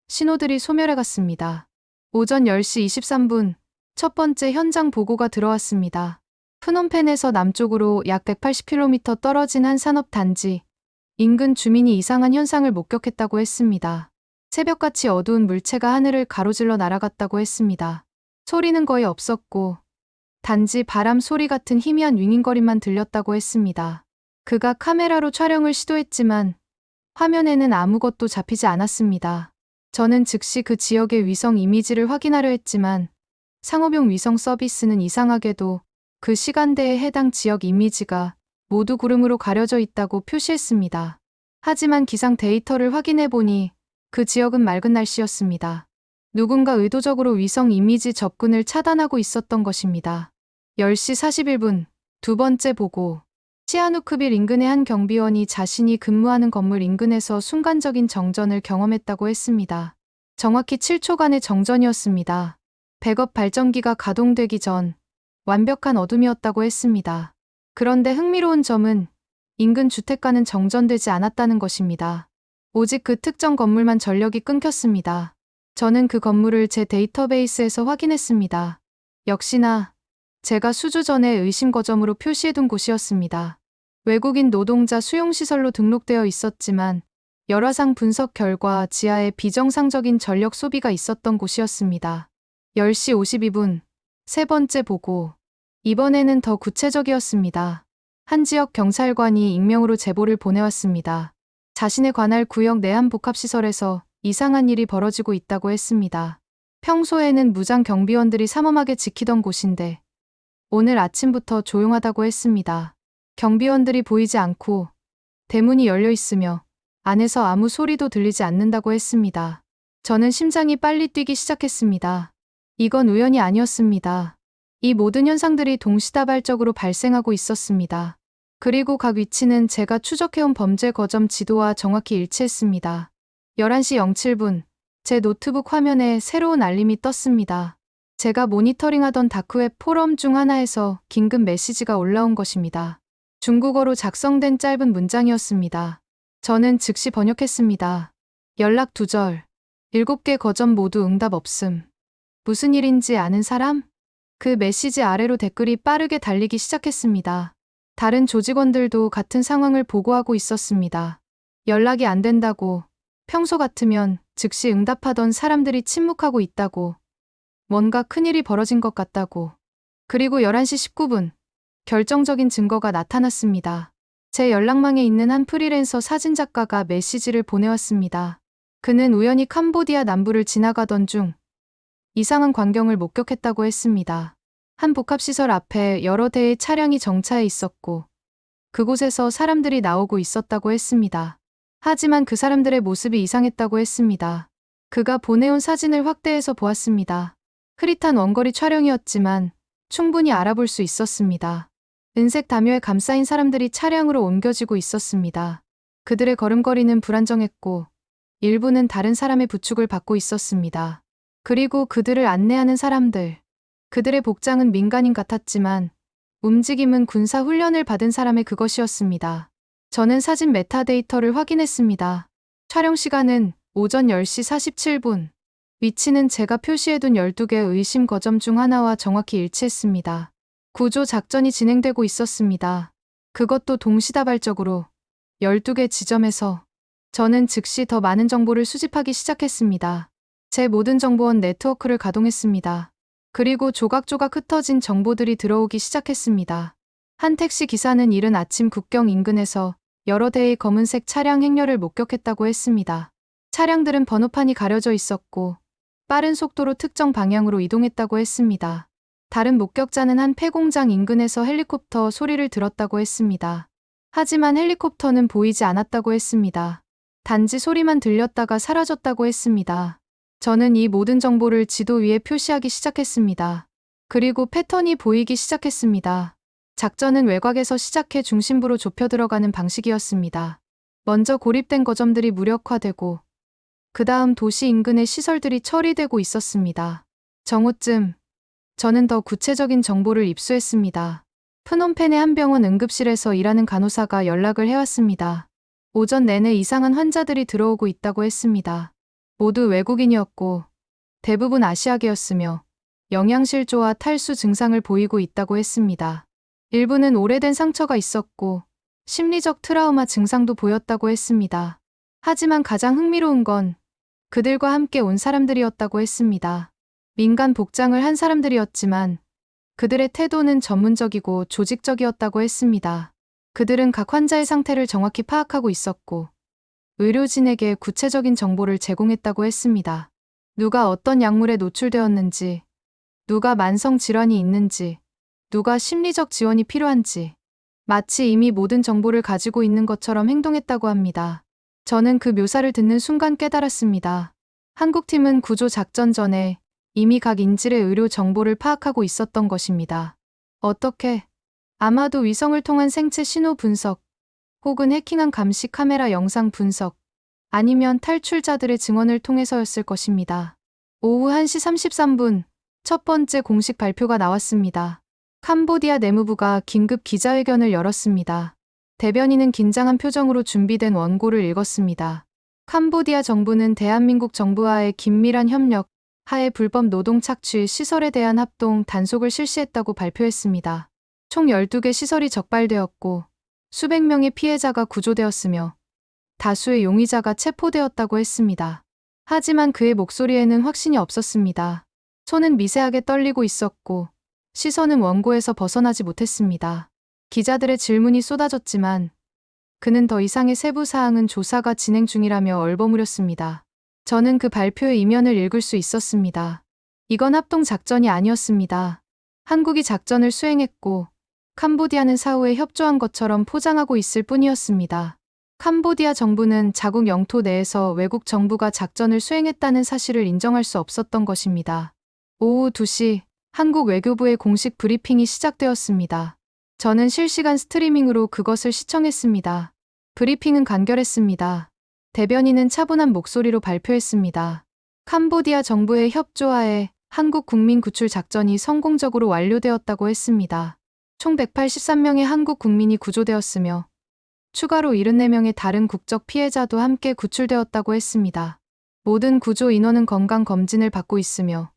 신호들이 소멸해갔습니다. 오전 10시 23분, 첫 번째 현장 보고가 들어왔습니다. 프놈펜에서 남쪽으로 약 180km 떨어진 한 산업단지, 인근 주민이 이상한 현상을 목격했다고 했습니다. 새벽같이 어두운 물체가 하늘을 가로질러 날아갔다고 했습니다. 소리는 거의 없었고 단지 바람 소리 같은 희미한 윙윙거림만 들렸다고 했습니다. 그가 카메라로 촬영을 시도했지만 화면에는 아무것도 잡히지 않았습니다. 저는 즉시 그 지역의 위성 이미지를 확인하려 했지만 상업용 위성 서비스는 이상하게도 그 시간대에 해당 지역 이미지가 모두 구름으로 가려져 있다고 표시했습니다. 하지만 기상 데이터를 확인해 보니 그 지역은 맑은 날씨였습니다. 누군가 의도적으로 위성 이미지 접근을 차단하고 있었던 것입니다. 10시 41분, 두 번째 보고. 시아누크빌 인근의 한 경비원이 자신이 근무하는 건물 인근에서 순간적인 정전을 경험했다고 했습니다. 정확히 7초간의 정전이었습니다. 백업 발전기가 가동되기 전 완벽한 어둠이었다고 했습니다. 그런데 흥미로운 점은 인근 주택가는 정전되지 않았다는 것입니다. 오직 그 특정 건물만 전력이 끊겼습니다. 저는 그 건물을 제 데이터베이스에서 확인했습니다. 역시나 제가 수주 전에 의심 거점으로 표시해둔 곳이었습니다. 외국인 노동자 수용시설로 등록되어 있었지만 열화상 분석 결과 지하에 비정상적인 전력 소비가 있었던 곳이었습니다. 10시 52분, 세 번째 보고. 이번에는 더 구체적이었습니다. 한 지역 경찰관이 익명으로 제보를 보내왔습니다. 자신에 관할 구역 내 한 복합시설에서 이상한 일이 벌어지고 있다고 했습니다. 평소에는 무장 경비원들이 삼엄하게 지키던 곳인데 오늘 아침부터 조용하다고 했습니다. 경비원들이 보이지 않고 대문이 열려 있으며 안에서 아무 소리도 들리지 않는다고 했습니다. 저는 심장이 빨리 뛰기 시작했습니다. 이건 우연이 아니었습니다. 이 모든 현상들이 동시다발적으로 발생하고 있었습니다. 그리고 각 위치는 제가 추적해온 범죄 거점 지도와 정확히 일치했습니다. 11시 07분, 제 노트북 화면에 새로운 알림이 떴습니다. 제가 모니터링하던 다크웹 포럼 중 하나에서 긴급 메시지가 올라온 것입니다. 중국어로 작성된 짧은 문장이었습니다. 저는 즉시 번역했습니다. 연락 두절. 7개 거점 모두 응답 없음. 무슨 일인지 아는 사람? 그 메시지 아래로 댓글이 빠르게 달리기 시작했습니다. 다른 조직원들도 같은 상황을 보고하고 있었습니다. 연락이 안 된다고, 평소 같으면 즉시 응답하던 사람들이 침묵하고 있다고, 뭔가 큰일이 벌어진 것 같다고. 그리고 11시 19분, 결정적인 증거가 나타났습니다. 제 연락망에 있는 한 프리랜서 사진작가가 메시지를 보내왔습니다. 그는 우연히 캄보디아 남부를 지나가던 중 이상한 광경을 목격했다고 했습니다. 한 복합시설 앞에 여러 대의 차량이 정차해 있었고 그곳에서 사람들이 나오고 있었다고 했습니다. 하지만 그 사람들의 모습이 이상했다고 했습니다. 그가 보내온 사진을 확대해서 보았습니다. 흐릿한 원거리 촬영이었지만 충분히 알아볼 수 있었습니다. 은색 담요에 감싸인 사람들이 차량으로 옮겨지고 있었습니다. 그들의 걸음걸이는 불안정했고 일부는 다른 사람의 부축을 받고 있었습니다. 그리고 그들을 안내하는 사람들. 그들의 복장은 민간인 같았지만 움직임은 군사 훈련을 받은 사람의 그것이었습니다. 저는 사진 메타데이터를 확인했습니다. 촬영 시간은 오전 10시 47분. 위치는 제가 표시해둔 12개 의심 거점 중 하나와 정확히 일치했습니다. 구조 작전이 진행되고 있었습니다. 그것도 동시다발적으로 12개 지점에서. 저는 즉시 더 많은 정보를 수집하기 시작했습니다. 제 모든 정보원 네트워크를 가동했습니다. 그리고 조각조각 흩어진 정보들이 들어오기 시작했습니다. 한 택시 기사는 이른 아침 국경 인근에서 여러 대의 검은색 차량 행렬을 목격했다고 했습니다. 차량들은 번호판이 가려져 있었고 빠른 속도로 특정 방향으로 이동했다고 했습니다. 다른 목격자는 한 폐공장 인근에서 헬리콥터 소리를 들었다고 했습니다. 하지만 헬리콥터는 보이지 않았다고 했습니다. 단지 소리만 들렸다가 사라졌다고 했습니다. 저는 이 모든 정보를 지도 위에 표시하기 시작했습니다. 그리고 패턴이 보이기 시작했습니다. 작전은 외곽에서 시작해 중심부로 좁혀 들어가는 방식이었습니다. 먼저 고립된 거점들이 무력화되고 그 다음 도시 인근의 시설들이 처리되고 있었습니다. 정오쯤 저는 더 구체적인 정보를 입수했습니다. 프놈펜의 한 병원 응급실에서 일하는 간호사가 연락을 해왔습니다. 오전 내내 이상한 환자들이 들어오고 있다고 했습니다. 모두 외국인이었고 대부분 아시아계였으며 영양실조와 탈수 증상을 보이고 있다고 했습니다. 일부는 오래된 상처가 있었고 심리적 트라우마 증상도 보였다고 했습니다. 하지만 가장 흥미로운 건 그들과 함께 온 사람들이었다고 했습니다. 민간 복장을 한 사람들이었지만 그들의 태도는 전문적이고 조직적이었다고 했습니다. 그들은 각 환자의 상태를 정확히 파악하고 있었고 의료진에게 구체적인 정보를 제공했다고 했습니다. 누가 어떤 약물에 노출되었는지, 누가 만성 질환이 있는지, 누가 심리적 지원이 필요한지, 마치 이미 모든 정보를 가지고 있는 것처럼 행동했다고 합니다. 저는 그 묘사를 듣는 순간 깨달았습니다. 한국팀은 구조 작전 전에 이미 각 인질의 의료 정보를 파악하고 있었던 것입니다. 어떻게? 아마도 위성을 통한 생체 신호 분석, 혹은 해킹한 감시 카메라 영상 분석, 아니면 탈출자들의 증언을 통해서였을 것입니다. 오후 1시 33분, 첫 번째 공식 발표가 나왔습니다. 캄보디아 내무부가 긴급 기자회견을 열었습니다. 대변인은 긴장한 표정으로 준비된 원고를 읽었습니다. 캄보디아 정부는 대한민국 정부와의 긴밀한 협력, 하에 불법 노동 착취 시설에 대한 합동 단속을 실시했다고 발표했습니다. 총 12개 시설이 적발되었고 수백 명의 피해자가 구조되었으며 다수의 용의자가 체포되었다고 했습니다. 하지만 그의 목소리에는 확신이 없었습니다. 손은 미세하게 떨리고 있었고 시선은 원고에서 벗어나지 못했습니다. 기자들의 질문이 쏟아졌지만 그는 더 이상의 세부 사항은 조사가 진행 중이라며 얼버무렸습니다. 저는 그 발표의 이면을 읽을 수 있었습니다. 이건 합동 작전이 아니었습니다. 한국이 작전을 수행했고 캄보디아는 사후에 협조한 것처럼 포장하고 있을 뿐이었습니다. 캄보디아 정부는 자국 영토 내에서 외국 정부가 작전을 수행했다는 사실을 인정할 수 없었던 것입니다. 오후 2시 한국 외교부의 공식 브리핑이 시작되었습니다. 저는 실시간 스트리밍으로 그것을 시청했습니다. 브리핑은 간결했습니다. 대변인은 차분한 목소리로 발표했습니다. 캄보디아 정부의 협조하에 한국 국민 구출 작전이 성공적으로 완료되었다고 했습니다. 총 183명의 한국 국민이 구조되었으며 추가로 74명의 다른 국적 피해자도 함께 구출되었다고 했습니다. 모든 구조 인원은 건강 검진을 받고 있으며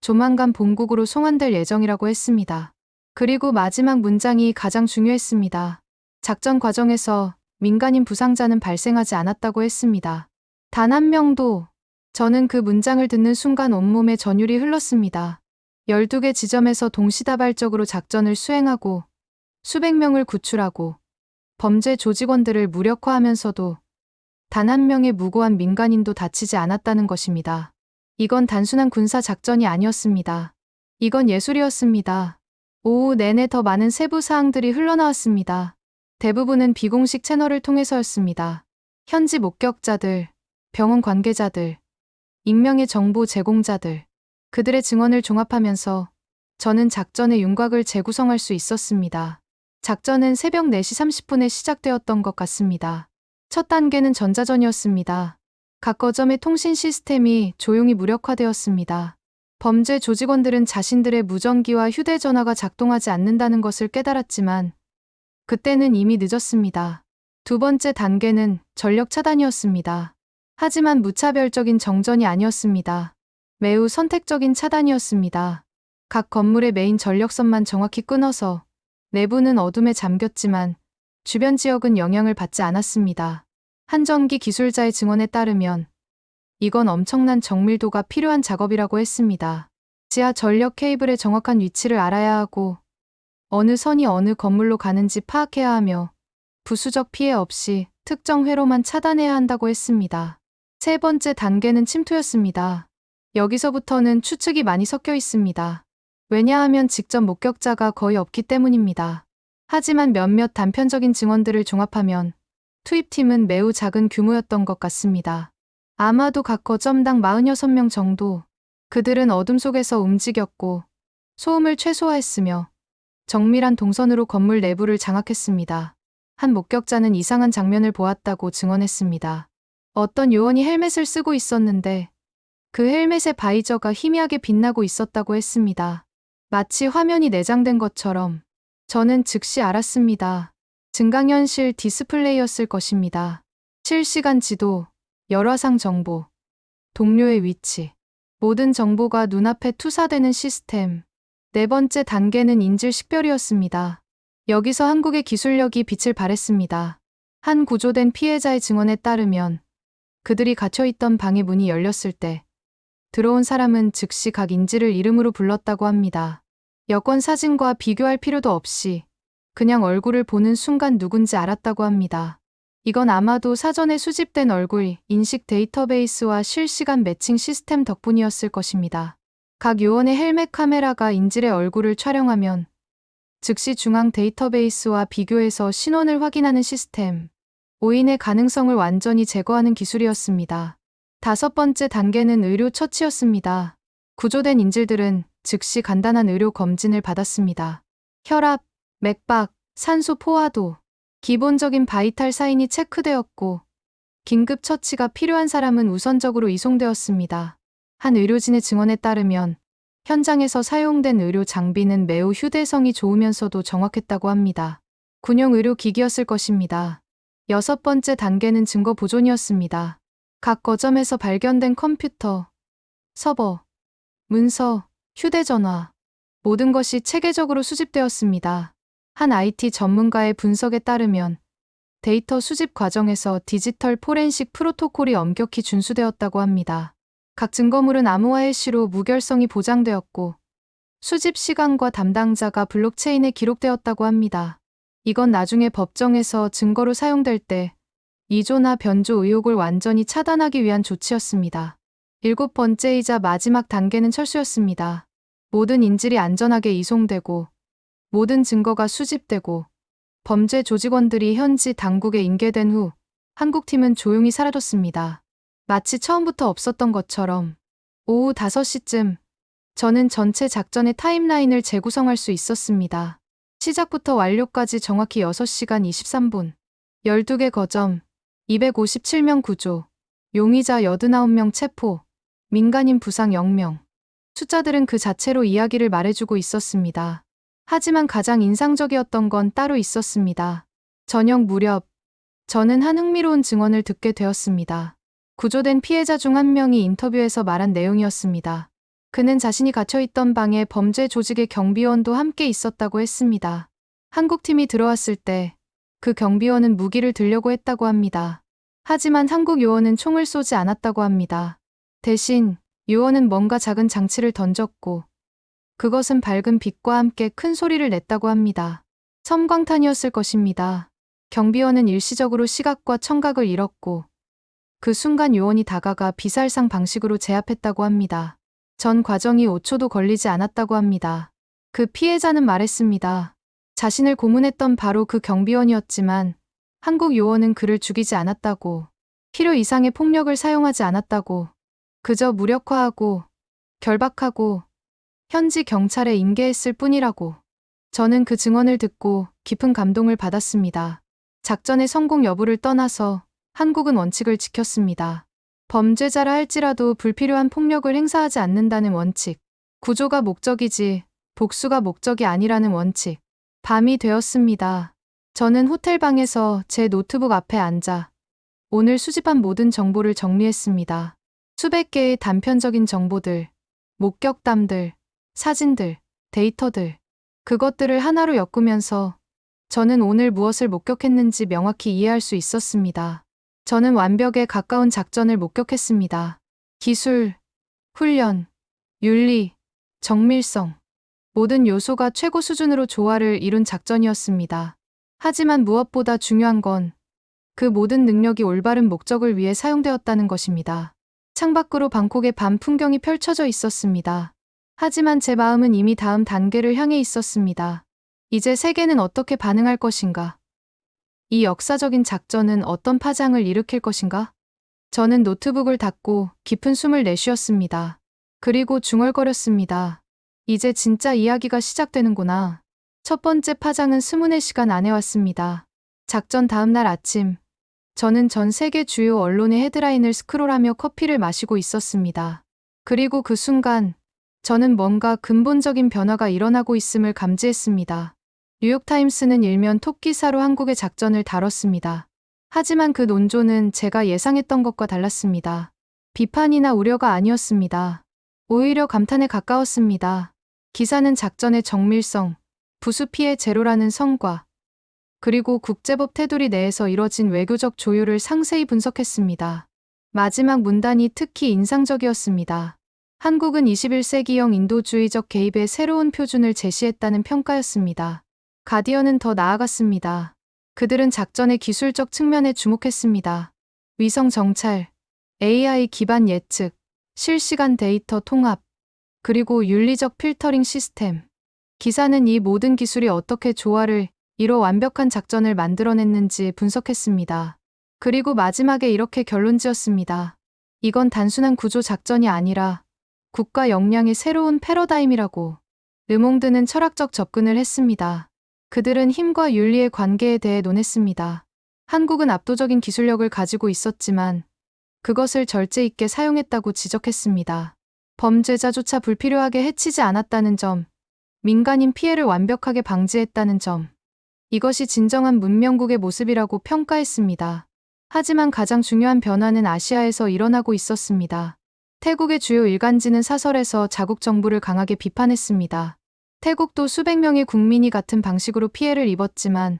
조만간 본국으로 송환될 예정이라고 했습니다. 그리고 마지막 문장이 가장 중요했습니다. 작전 과정에서 민간인 부상자는 발생하지 않았다고 했습니다. 단 한 명도. 저는 그 문장을 듣는 순간 온몸에 전율이 흘렀습니다. 12개 지점에서 동시다발적으로 작전을 수행하고 수백 명을 구출하고 범죄 조직원들을 무력화하면서도 단 한 명의 무고한 민간인도 다치지 않았다는 것입니다. 이건 단순한 군사 작전이 아니었습니다. 이건 예술이었습니다. 오후 내내 더 많은 세부 사항들이 흘러나왔습니다. 대부분은 비공식 채널을 통해서였습니다. 현지 목격자들, 병원 관계자들, 익명의 정보 제공자들, 그들의 증언을 종합하면서 저는 작전의 윤곽을 재구성할 수 있었습니다. 작전은 새벽 4시 30분에 시작되었던 것 같습니다. 첫 단계는 전자전이었습니다. 각 거점의 통신 시스템이 조용히 무력화되었습니다. 범죄 조직원들은 자신들의 무전기와 휴대전화가 작동하지 않는다는 것을 깨달았지만 그때는 이미 늦었습니다. 두 번째 단계는 전력 차단이었습니다. 하지만 무차별적인 정전이 아니었습니다. 매우 선택적인 차단이었습니다. 각 건물의 메인 전력선만 정확히 끊어서 내부는 어둠에 잠겼지만 주변 지역은 영향을 받지 않았습니다. 한전기 기술자의 증언에 따르면 이건 엄청난 정밀도가 필요한 작업이라고 했습니다. 지하 전력 케이블의 정확한 위치를 알아야 하고 어느 선이 어느 건물로 가는지 파악해야 하며 부수적 피해 없이 특정 회로만 차단해야 한다고 했습니다. 세 번째 단계는 침투였습니다. 여기서부터는 추측이 많이 섞여 있습니다. 왜냐하면 직접 목격자가 거의 없기 때문입니다. 하지만 몇몇 단편적인 증언들을 종합하면 투입팀은 매우 작은 규모였던 것 같습니다. 아마도 각 거점당 46명 정도. 그들은 어둠 속에서 움직였고 소음을 최소화했으며 정밀한 동선으로 건물 내부를 장악했습니다. 한 목격자는 이상한 장면을 보았다고 증언했습니다. 어떤 요원이 헬멧을 쓰고 있었는데 그 헬멧의 바이저가 희미하게 빛나고 있었다고 했습니다. 마치 화면이 내장된 것처럼. 저는 즉시 알았습니다. 증강현실 디스플레이였을 것입니다. 실시간 지도, 열화상 정보, 동료의 위치, 모든 정보가 눈앞에 투사되는 시스템. 네 번째 단계는 인질 식별이었습니다. 여기서 한국의 기술력이 빛을 발했습니다. 한 구조된 피해자의 증언에 따르면 그들이 갇혀있던 방의 문이 열렸을 때 들어온 사람은 즉시 각 인질을 이름으로 불렀다고 합니다. 여권 사진과 비교할 필요도 없이 그냥 얼굴을 보는 순간 누군지 알았다고 합니다. 이건 아마도 사전에 수집된 얼굴 인식 데이터베이스와 실시간 매칭 시스템 덕분이었을 것입니다. 각 요원의 헬멧 카메라가 인질의 얼굴을 촬영하면 즉시 중앙 데이터베이스와 비교해서 신원을 확인하는 시스템. 오인의 가능성을 완전히 제거하는 기술이었습니다. 다섯 번째 단계는 의료 처치였습니다. 구조된 인질들은 즉시 간단한 의료 검진을 받았습니다. 혈압, 맥박, 산소 포화도, 기본적인 바이탈 사인이 체크되었고 긴급 처치가 필요한 사람은 우선적으로 이송되었습니다. 한 의료진의 증언에 따르면 현장에서 사용된 의료 장비는 매우 휴대성이 좋으면서도 정확했다고 합니다. 군용 의료기기였을 것입니다. 여섯 번째 단계는 증거 보존이었습니다. 각 거점에서 발견된 컴퓨터, 서버, 문서, 휴대전화, 모든 것이 체계적으로 수집되었습니다. 한 IT 전문가의 분석에 따르면 데이터 수집 과정에서 디지털 포렌식 프로토콜이 엄격히 준수되었다고 합니다. 각 증거물은 암호화 해시로 무결성이 보장되었고 수집 시간과 담당자가 블록체인에 기록되었다고 합니다. 이건 나중에 법정에서 증거로 사용될 때 위조나 변조 의혹을 완전히 차단하기 위한 조치였습니다. 일곱 번째이자 마지막 단계는 철수였습니다. 모든 인질이 안전하게 이송되고 모든 증거가 수집되고 범죄 조직원들이 현지 당국에 인계된 후 한국팀은 조용히 사라졌습니다. 마치 처음부터 없었던 것처럼. 오후 5시쯤 저는 전체 작전의 타임라인을 재구성할 수 있었습니다. 시작부터 완료까지 정확히 6시간 23분. 12개 거점, 257명 구조, 용의자 89명 체포, 민간인 부상 0명. 숫자들은 그 자체로 이야기를 말해주고 있었습니다. 하지만 가장 인상적이었던 건 따로 있었습니다. 저녁 무렵, 저는 한 흥미로운 증언을 듣게 되었습니다. 구조된 피해자 중 한 명이 인터뷰에서 말한 내용이었습니다. 그는 자신이 갇혀있던 방에 범죄 조직의 경비원도 함께 있었다고 했습니다. 한국팀이 들어왔을 때 그 경비원은 무기를 들려고 했다고 합니다. 하지만 한국 요원은 총을 쏘지 않았다고 합니다. 대신 요원은 뭔가 작은 장치를 던졌고 그것은 밝은 빛과 함께 큰 소리를 냈다고 합니다. 섬광탄이었을 것입니다. 경비원은 일시적으로 시각과 청각을 잃었고 그 순간 요원이 다가가 비살상 방식으로 제압했다고 합니다. 전 과정이 5초도 걸리지 않았다고 합니다. 그 피해자는 말했습니다. 자신을 고문했던 바로 그 경비원이었지만 한국 요원은 그를 죽이지 않았다고, 필요 이상의 폭력을 사용하지 않았다고, 그저 무력화하고 결박하고 현지 경찰에 인계했을 뿐이라고. 저는 그 증언을 듣고 깊은 감동을 받았습니다. 작전의 성공 여부를 떠나서 한국은 원칙을 지켰습니다. 범죄자라 할지라도 불필요한 폭력을 행사하지 않는다는 원칙. 구조가 목적이지 복수가 목적이 아니라는 원칙. 밤이 되었습니다. 저는 호텔방에서 제 노트북 앞에 앉아 오늘 수집한 모든 정보를 정리했습니다. 수백 개의 단편적인 정보들, 목격담들, 사진들, 데이터들. 그것들을 하나로 엮으면서 저는 오늘 무엇을 목격했는지 명확히 이해할 수 있었습니다. 저는 완벽에 가까운 작전을 목격했습니다. 기술, 훈련, 윤리, 정밀성. 모든 요소가 최고 수준으로 조화를 이룬 작전이었습니다. 하지만 무엇보다 중요한 건 그 모든 능력이 올바른 목적을 위해 사용되었다는 것입니다. 창밖으로 방콕의 밤 풍경이 펼쳐져 있었습니다. 하지만 제 마음은 이미 다음 단계를 향해 있었습니다. 이제 세계는 어떻게 반응할 것인가? 이 역사적인 작전은 어떤 파장을 일으킬 것인가? 저는 노트북을 닫고 깊은 숨을 내쉬었습니다. 그리고 중얼거렸습니다. 이제 진짜 이야기가 시작되는구나. 첫 번째 파장은 24시간 안에 왔습니다. 작전 다음 날 아침, 저는 전 세계 주요 언론의 헤드라인을 스크롤하며 커피를 마시고 있었습니다. 그리고 그 순간, 저는 뭔가 근본적인 변화가 일어나고 있음을 감지했습니다. 뉴욕타임스는 일면 톱기사로 한국의 작전을 다뤘습니다. 하지만 그 논조는 제가 예상했던 것과 달랐습니다. 비판이나 우려가 아니었습니다. 오히려 감탄에 가까웠습니다. 기사는 작전의 정밀성, 부수 피해 제로라는 성과, 그리고 국제법 테두리 내에서 이뤄진 외교적 조율을 상세히 분석했습니다. 마지막 문단이 특히 인상적이었습니다. 한국은 21세기형 인도주의적 개입의 새로운 표준을 제시했다는 평가였습니다. 가디언은 더 나아갔습니다. 그들은 작전의 기술적 측면에 주목했습니다. 위성 정찰, AI 기반 예측, 실시간 데이터 통합, 그리고 윤리적 필터링 시스템. 기사는 이 모든 기술이 어떻게 조화를 이뤄 완벽한 작전을 만들어냈는지 분석했습니다. 그리고 마지막에 이렇게 결론 지었습니다. 이건 단순한 구조 작전이 아니라 국가 역량의 새로운 패러다임이라고. 르몽드는 철학적 접근을 했습니다. 그들은 힘과 윤리의 관계에 대해 논했습니다. 한국은 압도적인 기술력을 가지고 있었지만 그것을 절제 있게 사용했다고 지적했습니다. 범죄자조차 불필요하게 해치지 않았다는 점, 민간인 피해를 완벽하게 방지했다는 점. 이것이 진정한 문명국의 모습이라고 평가했습니다. 하지만 가장 중요한 변화는 아시아에서 일어나고 있었습니다. 태국의 주요 일간지는 사설에서 자국 정부를 강하게 비판했습니다. 태국도 수백 명의 국민이 같은 방식으로 피해를 입었지만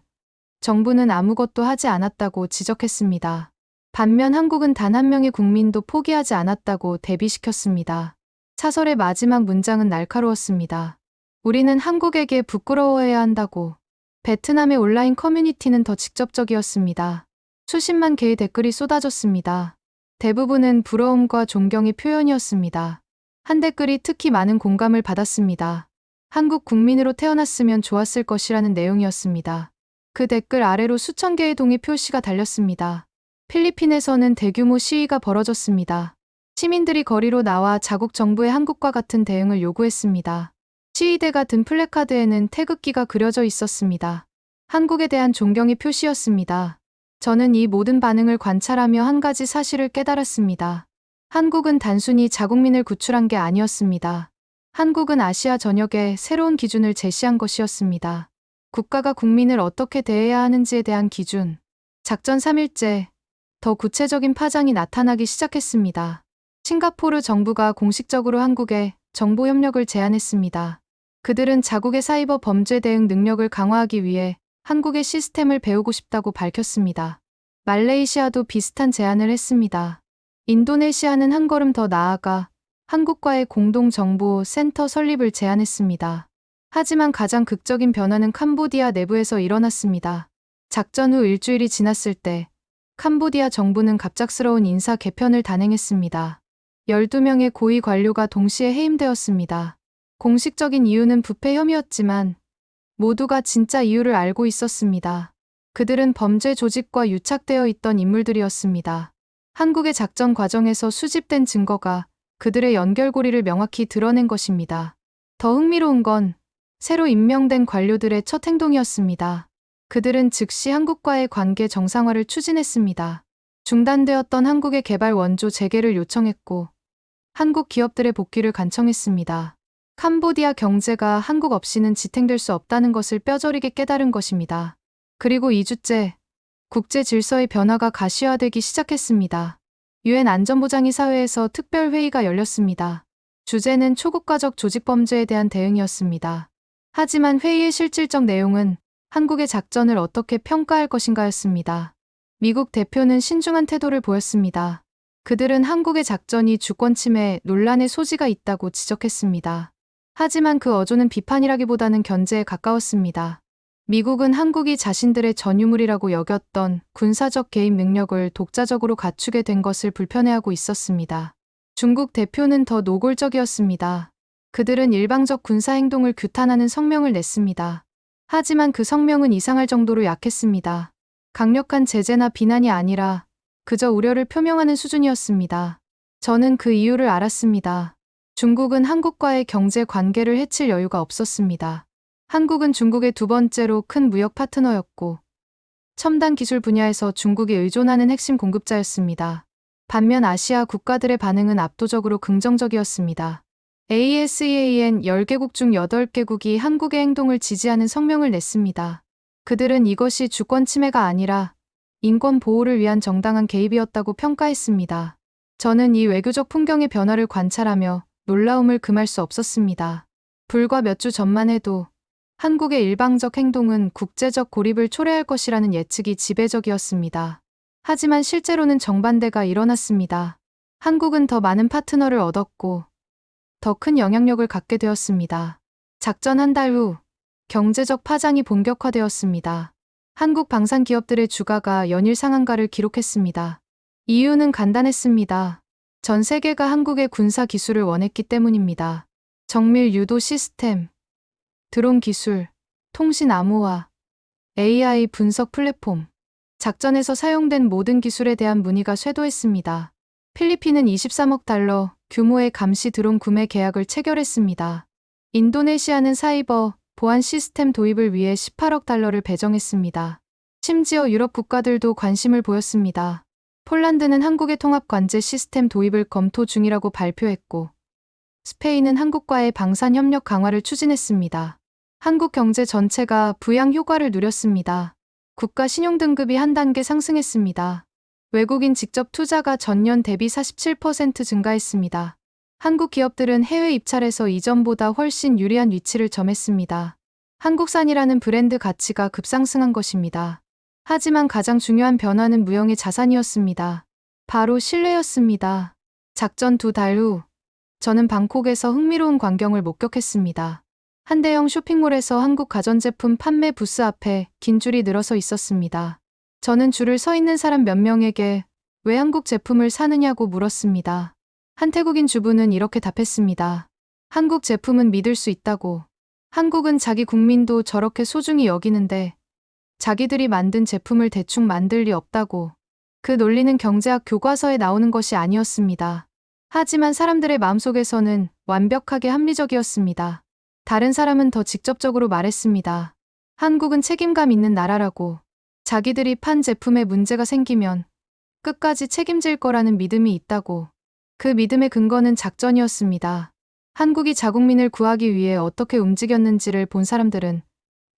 정부는 아무것도 하지 않았다고 지적했습니다. 반면 한국은 단 한 명의 국민도 포기하지 않았다고 대비시켰습니다. 사설의 마지막 문장은 날카로웠습니다. 우리는 한국에게 부끄러워해야 한다고. 베트남의 온라인 커뮤니티는 더 직접적이었습니다. 수십만 개의 댓글이 쏟아졌습니다. 대부분은 부러움과 존경의 표현이었습니다. 한 댓글이 특히 많은 공감을 받았습니다. 한국 국민으로 태어났으면 좋았을 것이라는 내용이었습니다. 그 댓글 아래로 수천 개의 동의 표시가 달렸습니다. 필리핀에서는 대규모 시위가 벌어졌습니다. 시민들이 거리로 나와 자국 정부의 한국과 같은 대응을 요구했습니다. 시위대가 든 플래카드에는 태극기가 그려져 있었습니다. 한국에 대한 존경의 표시였습니다. 저는 이 모든 반응을 관찰하며 한 가지 사실을 깨달았습니다. 한국은 단순히 자국민을 구출한 게 아니었습니다. 한국은 아시아 전역에 새로운 기준을 제시한 것이었습니다. 국가가 국민을 어떻게 대해야 하는지에 대한 기준. 작전 3일째, 더 구체적인 파장이 나타나기 시작했습니다. 싱가포르 정부가 공식적으로 한국에 정보 협력을 제안했습니다. 그들은 자국의 사이버 범죄 대응 능력을 강화하기 위해 한국의 시스템을 배우고 싶다고 밝혔습니다. 말레이시아도 비슷한 제안을 했습니다. 인도네시아는 한 걸음 더 나아가 한국과의 공동정보 센터 설립을 제안했습니다. 하지만 가장 극적인 변화는 캄보디아 내부에서 일어났습니다. 작전 후 일주일이 지났을 때 캄보디아 정부는 갑작스러운 인사 개편을 단행했습니다. 12명의 고위 관료가 동시에 해임되었습니다. 공식적인 이유는 부패 혐의였지만 모두가 진짜 이유를 알고 있었습니다. 그들은 범죄 조직과 유착되어 있던 인물들이었습니다. 한국의 작전 과정에서 수집된 증거가 그들의 연결고리를 명확히 드러낸 것입니다. 더 흥미로운 건 새로 임명된 관료들의 첫 행동이었습니다. 그들은 즉시 한국과의 관계 정상화를 추진했습니다. 중단되었던 한국의 개발 원조 재개를 요청했고 한국 기업들의 복귀를 간청했습니다. 캄보디아 경제가 한국 없이는 지탱될 수 없다는 것을 뼈저리게 깨달은 것입니다. 그리고 2주째 국제 질서의 변화가 가시화되기 시작했습니다. 유엔 안전보장이사회에서 특별회의가 열렸습니다. 주제는 초국가적 조직범죄에 대한 대응이었습니다. 하지만 회의의 실질적 내용은 한국의 작전을 어떻게 평가할 것인가였습니다. 미국 대표는 신중한 태도를 보였습니다. 그들은 한국의 작전이 주권 침해 논란의 소지가 있다고 지적했습니다. 하지만 그 어조는 비판이라기보다는 견제에 가까웠습니다. 미국은 한국이 자신들의 전유물이라고 여겼던 군사적 개입 능력을 독자적으로 갖추게 된 것을 불편해하고 있었습니다. 중국 대표는 더 노골적이었습니다. 그들은 일방적 군사 행동을 규탄하는 성명을 냈습니다. 하지만 그 성명은 이상할 정도로 약했습니다. 강력한 제재나 비난이 아니라 그저 우려를 표명하는 수준이었습니다. 저는 그 이유를 알았습니다. 중국은 한국과의 경제 관계를 해칠 여유가 없었습니다. 한국은 중국의 두 번째로 큰 무역 파트너였고 첨단 기술 분야에서 중국이 의존하는 핵심 공급자였습니다. 반면 아시아 국가들의 반응은 압도적으로 긍정적이었습니다. ASEAN 10개국 중 8개국이 한국의 행동을 지지하는 성명을 냈습니다. 그들은 이것이 주권 침해가 아니라 인권 보호를 위한 정당한 개입이었다고 평가했습니다. 저는 이 외교적 풍경의 변화를 관찰하며 놀라움을 금할 수 없었습니다. 불과 몇 주 전만 해도 한국의 일방적 행동은 국제적 고립을 초래할 것이라는 예측이 지배적이었습니다. 하지만 실제로는 정반대가 일어났습니다. 한국은 더 많은 파트너를 얻었고 더 큰 영향력을 갖게 되었습니다. 작전 한 달 후 경제적 파장이 본격화되었습니다. 한국 방산 기업들의 주가가 연일 상한가를 기록했습니다. 이유는 간단했습니다. 전 세계가 한국의 군사 기술을 원했기 때문입니다. 정밀 유도 시스템, 드론 기술, 통신 암호화, AI 분석 플랫폼. 작전에서 사용된 모든 기술에 대한 문의가 쇄도했습니다. 필리핀은 23억 달러 규모의 감시 드론 구매 계약을 체결했습니다. 인도네시아는 사이버 보안 시스템 도입을 위해 18억 달러를 배정했습니다. 심지어 유럽 국가들도 관심을 보였습니다. 폴란드는 한국의 통합 관제 시스템 도입을 검토 중이라고 발표했고, 스페인은 한국과의 방산 협력 강화를 추진했습니다. 한국 경제 전체가 부양 효과를 누렸습니다. 국가 신용등급이 한 단계 상승했습니다. 외국인 직접 투자가 전년 대비 47% 증가했습니다. 한국 기업들은 해외 입찰에서 이전보다 훨씬 유리한 위치를 점했습니다. 한국산이라는 브랜드 가치가 급상승한 것입니다. 하지만 가장 중요한 변화는 무형의 자산이었습니다. 바로 신뢰였습니다. 작전 2달 후, 저는 방콕에서 흥미로운 광경을 목격했습니다. 한 대형 쇼핑몰에서 한국 가전제품 판매 부스 앞에 긴 줄이 늘어서 있었습니다. 저는 줄을 서 있는 사람 몇 명에게 왜 한국 제품을 사느냐고 물었습니다. 한 태국인 주부는 이렇게 답했습니다. 한국 제품은 믿을 수 있다고. 한국은 자기 국민도 저렇게 소중히 여기는데 자기들이 만든 제품을 대충 만들 리 없다고. 그 논리는 경제학 교과서에 나오는 것이 아니었습니다. 하지만 사람들의 마음속에서는 완벽하게 합리적이었습니다. 다른 사람은 더 직접적으로 말했습니다. 한국은 책임감 있는 나라라고. 자기들이 판 제품에 문제가 생기면 끝까지 책임질 거라는 믿음이 있다고. 그 믿음의 근거는 작전이었습니다. 한국이 자국민을 구하기 위해 어떻게 움직였는지를 본 사람들은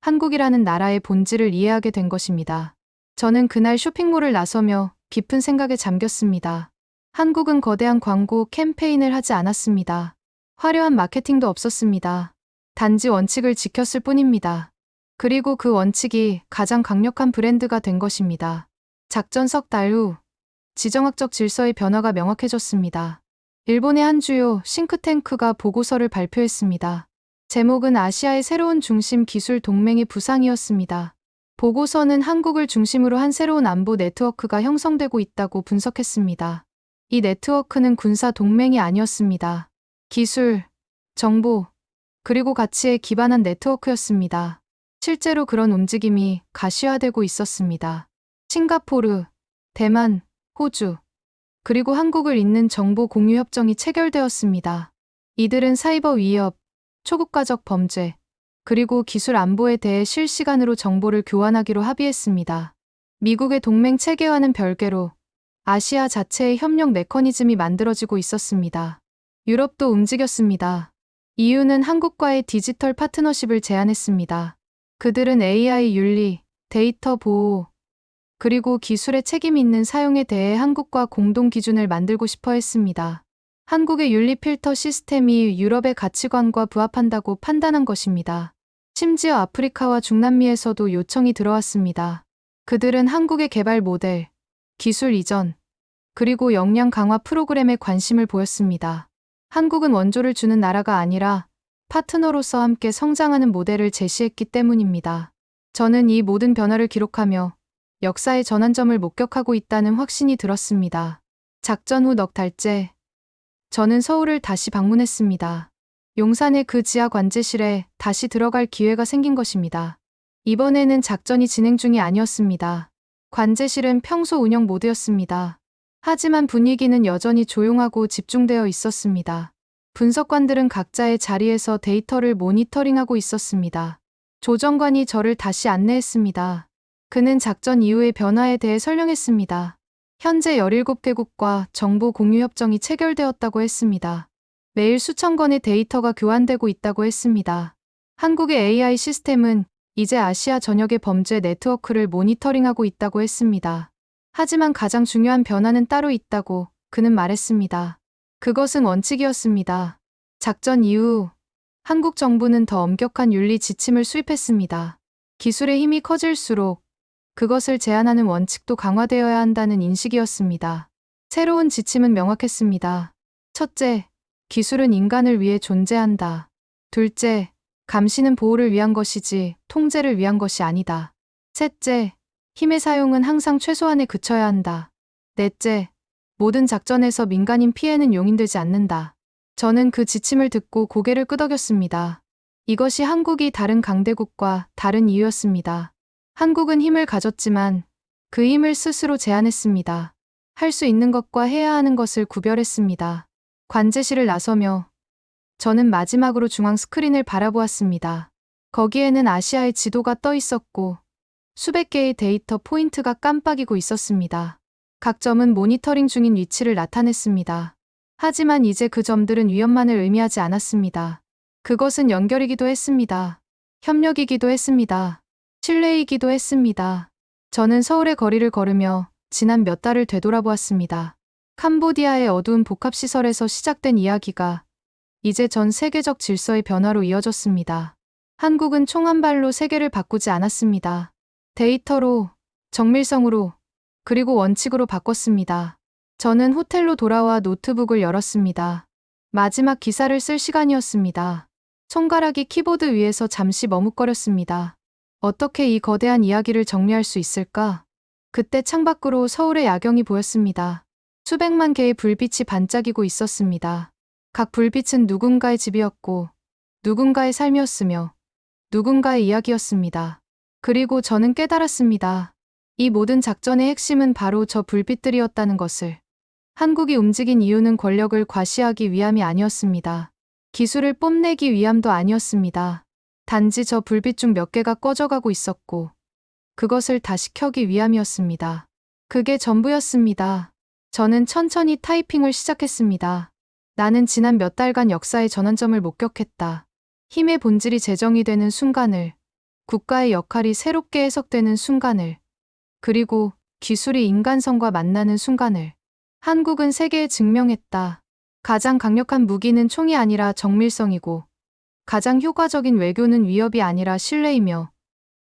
한국이라는 나라의 본질을 이해하게 된 것입니다. 저는 그날 쇼핑몰을 나서며 깊은 생각에 잠겼습니다. 한국은 거대한 광고 캠페인을 하지 않았습니다. 화려한 마케팅도 없었습니다. 단지 원칙을 지켰을 뿐입니다. 그리고 그 원칙이 가장 강력한 브랜드가 된 것입니다. 작전 석 달 후, 지정학적 질서의 변화가 명확해졌습니다. 일본의 한 주요 싱크탱크가 보고서를 발표했습니다. 제목은 아시아의 새로운 중심 기술 동맹의 부상이었습니다. 보고서는 한국을 중심으로 한 새로운 안보 네트워크가 형성되고 있다고 분석했습니다. 이 네트워크는 군사 동맹이 아니었습니다. 기술, 정보, 그리고 가치에 기반한 네트워크였습니다. 실제로 그런 움직임이 가시화되고 있었습니다. 싱가포르, 대만, 호주, 그리고 한국을 잇는 정보 공유 협정이 체결되었습니다. 이들은 사이버 위협, 초국가적 범죄, 그리고 기술 안보에 대해 실시간으로 정보를 교환하기로 합의했습니다. 미국의 동맹 체계와는 별개로 아시아 자체의 협력 메커니즘이 만들어지고 있었습니다. 유럽도 움직였습니다. EU는 한국과의 디지털 파트너십을 제안했습니다. 그들은 AI 윤리, 데이터 보호, 그리고 기술의 책임 있는 사용에 대해 한국과 공동 기준을 만들고 싶어 했습니다. 한국의 윤리 필터 시스템이 유럽의 가치관과 부합한다고 판단한 것입니다. 심지어 아프리카와 중남미에서도 요청이 들어왔습니다. 그들은 한국의 개발 모델, 기술 이전, 그리고 역량 강화 프로그램에 관심을 보였습니다. 한국은 원조를 주는 나라가 아니라 파트너로서 함께 성장하는 모델을 제시했기 때문입니다. 저는 이 모든 변화를 기록하며 역사의 전환점을 목격하고 있다는 확신이 들었습니다. 작전 후 넉 달째, 저는 서울을 다시 방문했습니다. 용산의 그 지하 관제실에 다시 들어갈 기회가 생긴 것입니다. 이번에는 작전이 진행 중이 아니었습니다. 관제실은 평소 운영 모드였습니다. 하지만 분위기는 여전히 조용하고 집중되어 있었습니다. 분석관들은 각자의 자리에서 데이터를 모니터링하고 있었습니다. 조정관이 저를 다시 안내했습니다. 그는 작전 이후의 변화에 대해 설명했습니다. 현재 17개국과 정보 공유 협정이 체결되었다고 했습니다. 매일 수천 건의 데이터가 교환되고 있다고 했습니다. 한국의 AI 시스템은 이제 아시아 전역의 범죄 네트워크를 모니터링하고 있다고 했습니다. 하지만 가장 중요한 변화는 따로 있다고 그는 말했습니다. 그것은 원칙이었습니다. 작전 이후 한국 정부는 더 엄격한 윤리 지침을 수립했습니다. 기술의 힘이 커질수록 그것을 제한하는 원칙도 강화되어야 한다는 인식이었습니다. 새로운 지침은 명확했습니다. 첫째, 기술은 인간을 위해 존재한다. 둘째, 감시는 보호를 위한 것이지 통제를 위한 것이 아니다. 셋째, 힘의 사용은 항상 최소한에 그쳐야 한다. 넷째, 모든 작전에서 민간인 피해는 용인되지 않는다. 저는 그 지침을 듣고 고개를 끄덕였습니다. 이것이 한국이 다른 강대국과 다른 이유였습니다. 한국은 힘을 가졌지만 그 힘을 스스로 제한했습니다. 할 수 있는 것과 해야 하는 것을 구별했습니다. 관제실을 나서며 저는 마지막으로 중앙 스크린을 바라보았습니다. 거기에는 아시아의 지도가 떠 있었고 수백 개의 데이터 포인트가 깜빡이고 있었습니다. 각 점은 모니터링 중인 위치를 나타냈습니다. 하지만 이제 그 점들은 위험만을 의미하지 않았습니다. 그것은 연결이기도 했습니다. 협력이기도 했습니다. 신뢰이기도 했습니다. 저는 서울의 거리를 걸으며 지난 몇 달을 되돌아보았습니다. 캄보디아의 어두운 복합시설에서 시작된 이야기가 이제 전 세계적 질서의 변화로 이어졌습니다. 한국은 총 한 발로 세계를 바꾸지 않았습니다. 데이터로, 정밀성으로, 그리고 원칙으로 바꿨습니다. 저는 호텔로 돌아와 노트북을 열었습니다. 마지막 기사를 쓸 시간이었습니다. 손가락이 키보드 위에서 잠시 머뭇거렸습니다. 어떻게 이 거대한 이야기를 정리할 수 있을까? 그때 창밖으로 서울의 야경이 보였습니다. 수백만 개의 불빛이 반짝이고 있었습니다. 각 불빛은 누군가의 집이었고, 누군가의 삶이었으며, 누군가의 이야기였습니다. 그리고 저는 깨달았습니다. 이 모든 작전의 핵심은 바로 저 불빛들이었다는 것을. 한국이 움직인 이유는 권력을 과시하기 위함이 아니었습니다. 기술을 뽐내기 위함도 아니었습니다. 단지 저 불빛 중 몇 개가 꺼져가고 있었고, 그것을 다시 켜기 위함이었습니다. 그게 전부였습니다. 저는 천천히 타이핑을 시작했습니다. 나는 지난 몇 달간 역사의 전환점을 목격했다. 힘의 본질이 재정이 되는 순간을, 국가의 역할이 새롭게 해석되는 순간을, 그리고 기술이 인간성과 만나는 순간을. 한국은 세계에 증명했다. 가장 강력한 무기는 총이 아니라 정밀성이고, 가장 효과적인 외교는 위협이 아니라 신뢰이며,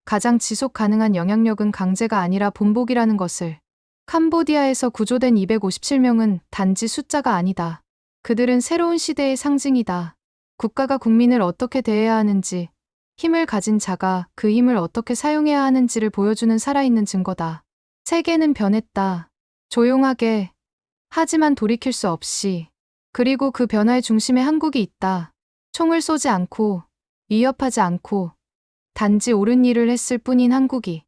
가장 지속 가능한 영향력은 강제가 아니라 본복이라는 것을. 캄보디아에서 구조된 257명은 단지 숫자가 아니다. 그들은 새로운 시대의 상징이다. 국가가 국민을 어떻게 대해야 하는지, 힘을 가진 자가 그 힘을 어떻게 사용해야 하는지를 보여주는 살아있는 증거다. 세계는 변했다. 조용하게, 하지만 돌이킬 수 없이. 그리고 그 변화의 중심에 한국이 있다. 총을 쏘지 않고, 위협하지 않고, 단지 옳은 일을 했을 뿐인 한국이.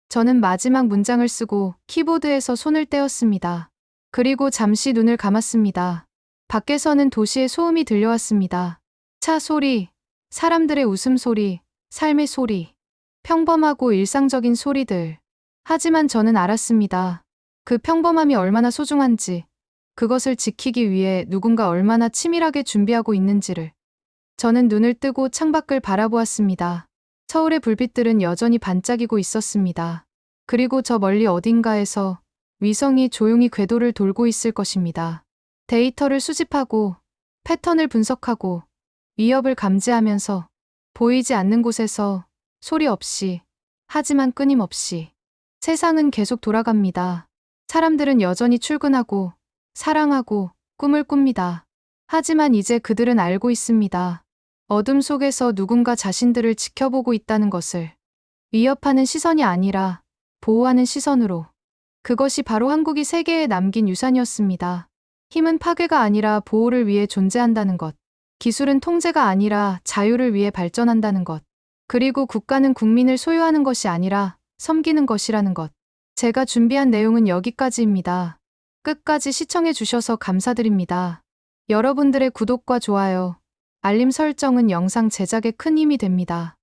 저는 마지막 문장을 쓰고 키보드에서 손을 떼었습니다. 그리고 잠시 눈을 감았습니다. 밖에서는 도시의 소음이 들려왔습니다. 차 소리, 사람들의 웃음소리, 삶의 소리, 평범하고 일상적인 소리들. 하지만 저는 알았습니다. 그 평범함이 얼마나 소중한지, 그것을 지키기 위해 누군가 얼마나 치밀하게 준비하고 있는지를. 저는 눈을 뜨고 창밖을 바라보았습니다. 서울의 불빛들은 여전히 반짝이고 있었습니다. 그리고 저 멀리 어딘가에서 위성이 조용히 궤도를 돌고 있을 것입니다. 데이터를 수집하고, 패턴을 분석하고, 위협을 감지하면서, 보이지 않는 곳에서, 소리 없이, 하지만 끊임없이. 세상은 계속 돌아갑니다. 사람들은 여전히 출근하고, 사랑하고, 꿈을 꿉니다. 하지만 이제 그들은 알고 있습니다. 어둠 속에서 누군가 자신들을 지켜보고 있다는 것을. 위협하는 시선이 아니라 보호하는 시선으로. 그것이 바로 한국이 세계에 남긴 유산이었습니다. 힘은 파괴가 아니라 보호를 위해 존재한다는 것. 기술은 통제가 아니라 자유를 위해 발전한다는 것. 그리고 국가는 국민을 소유하는 것이 아니라 섬기는 것이라는 것. 제가 준비한 내용은 여기까지입니다. 끝까지 시청해 주셔서 감사드립니다. 여러분들의 구독과 좋아요, 알림 설정은 영상 제작에 큰 힘이 됩니다.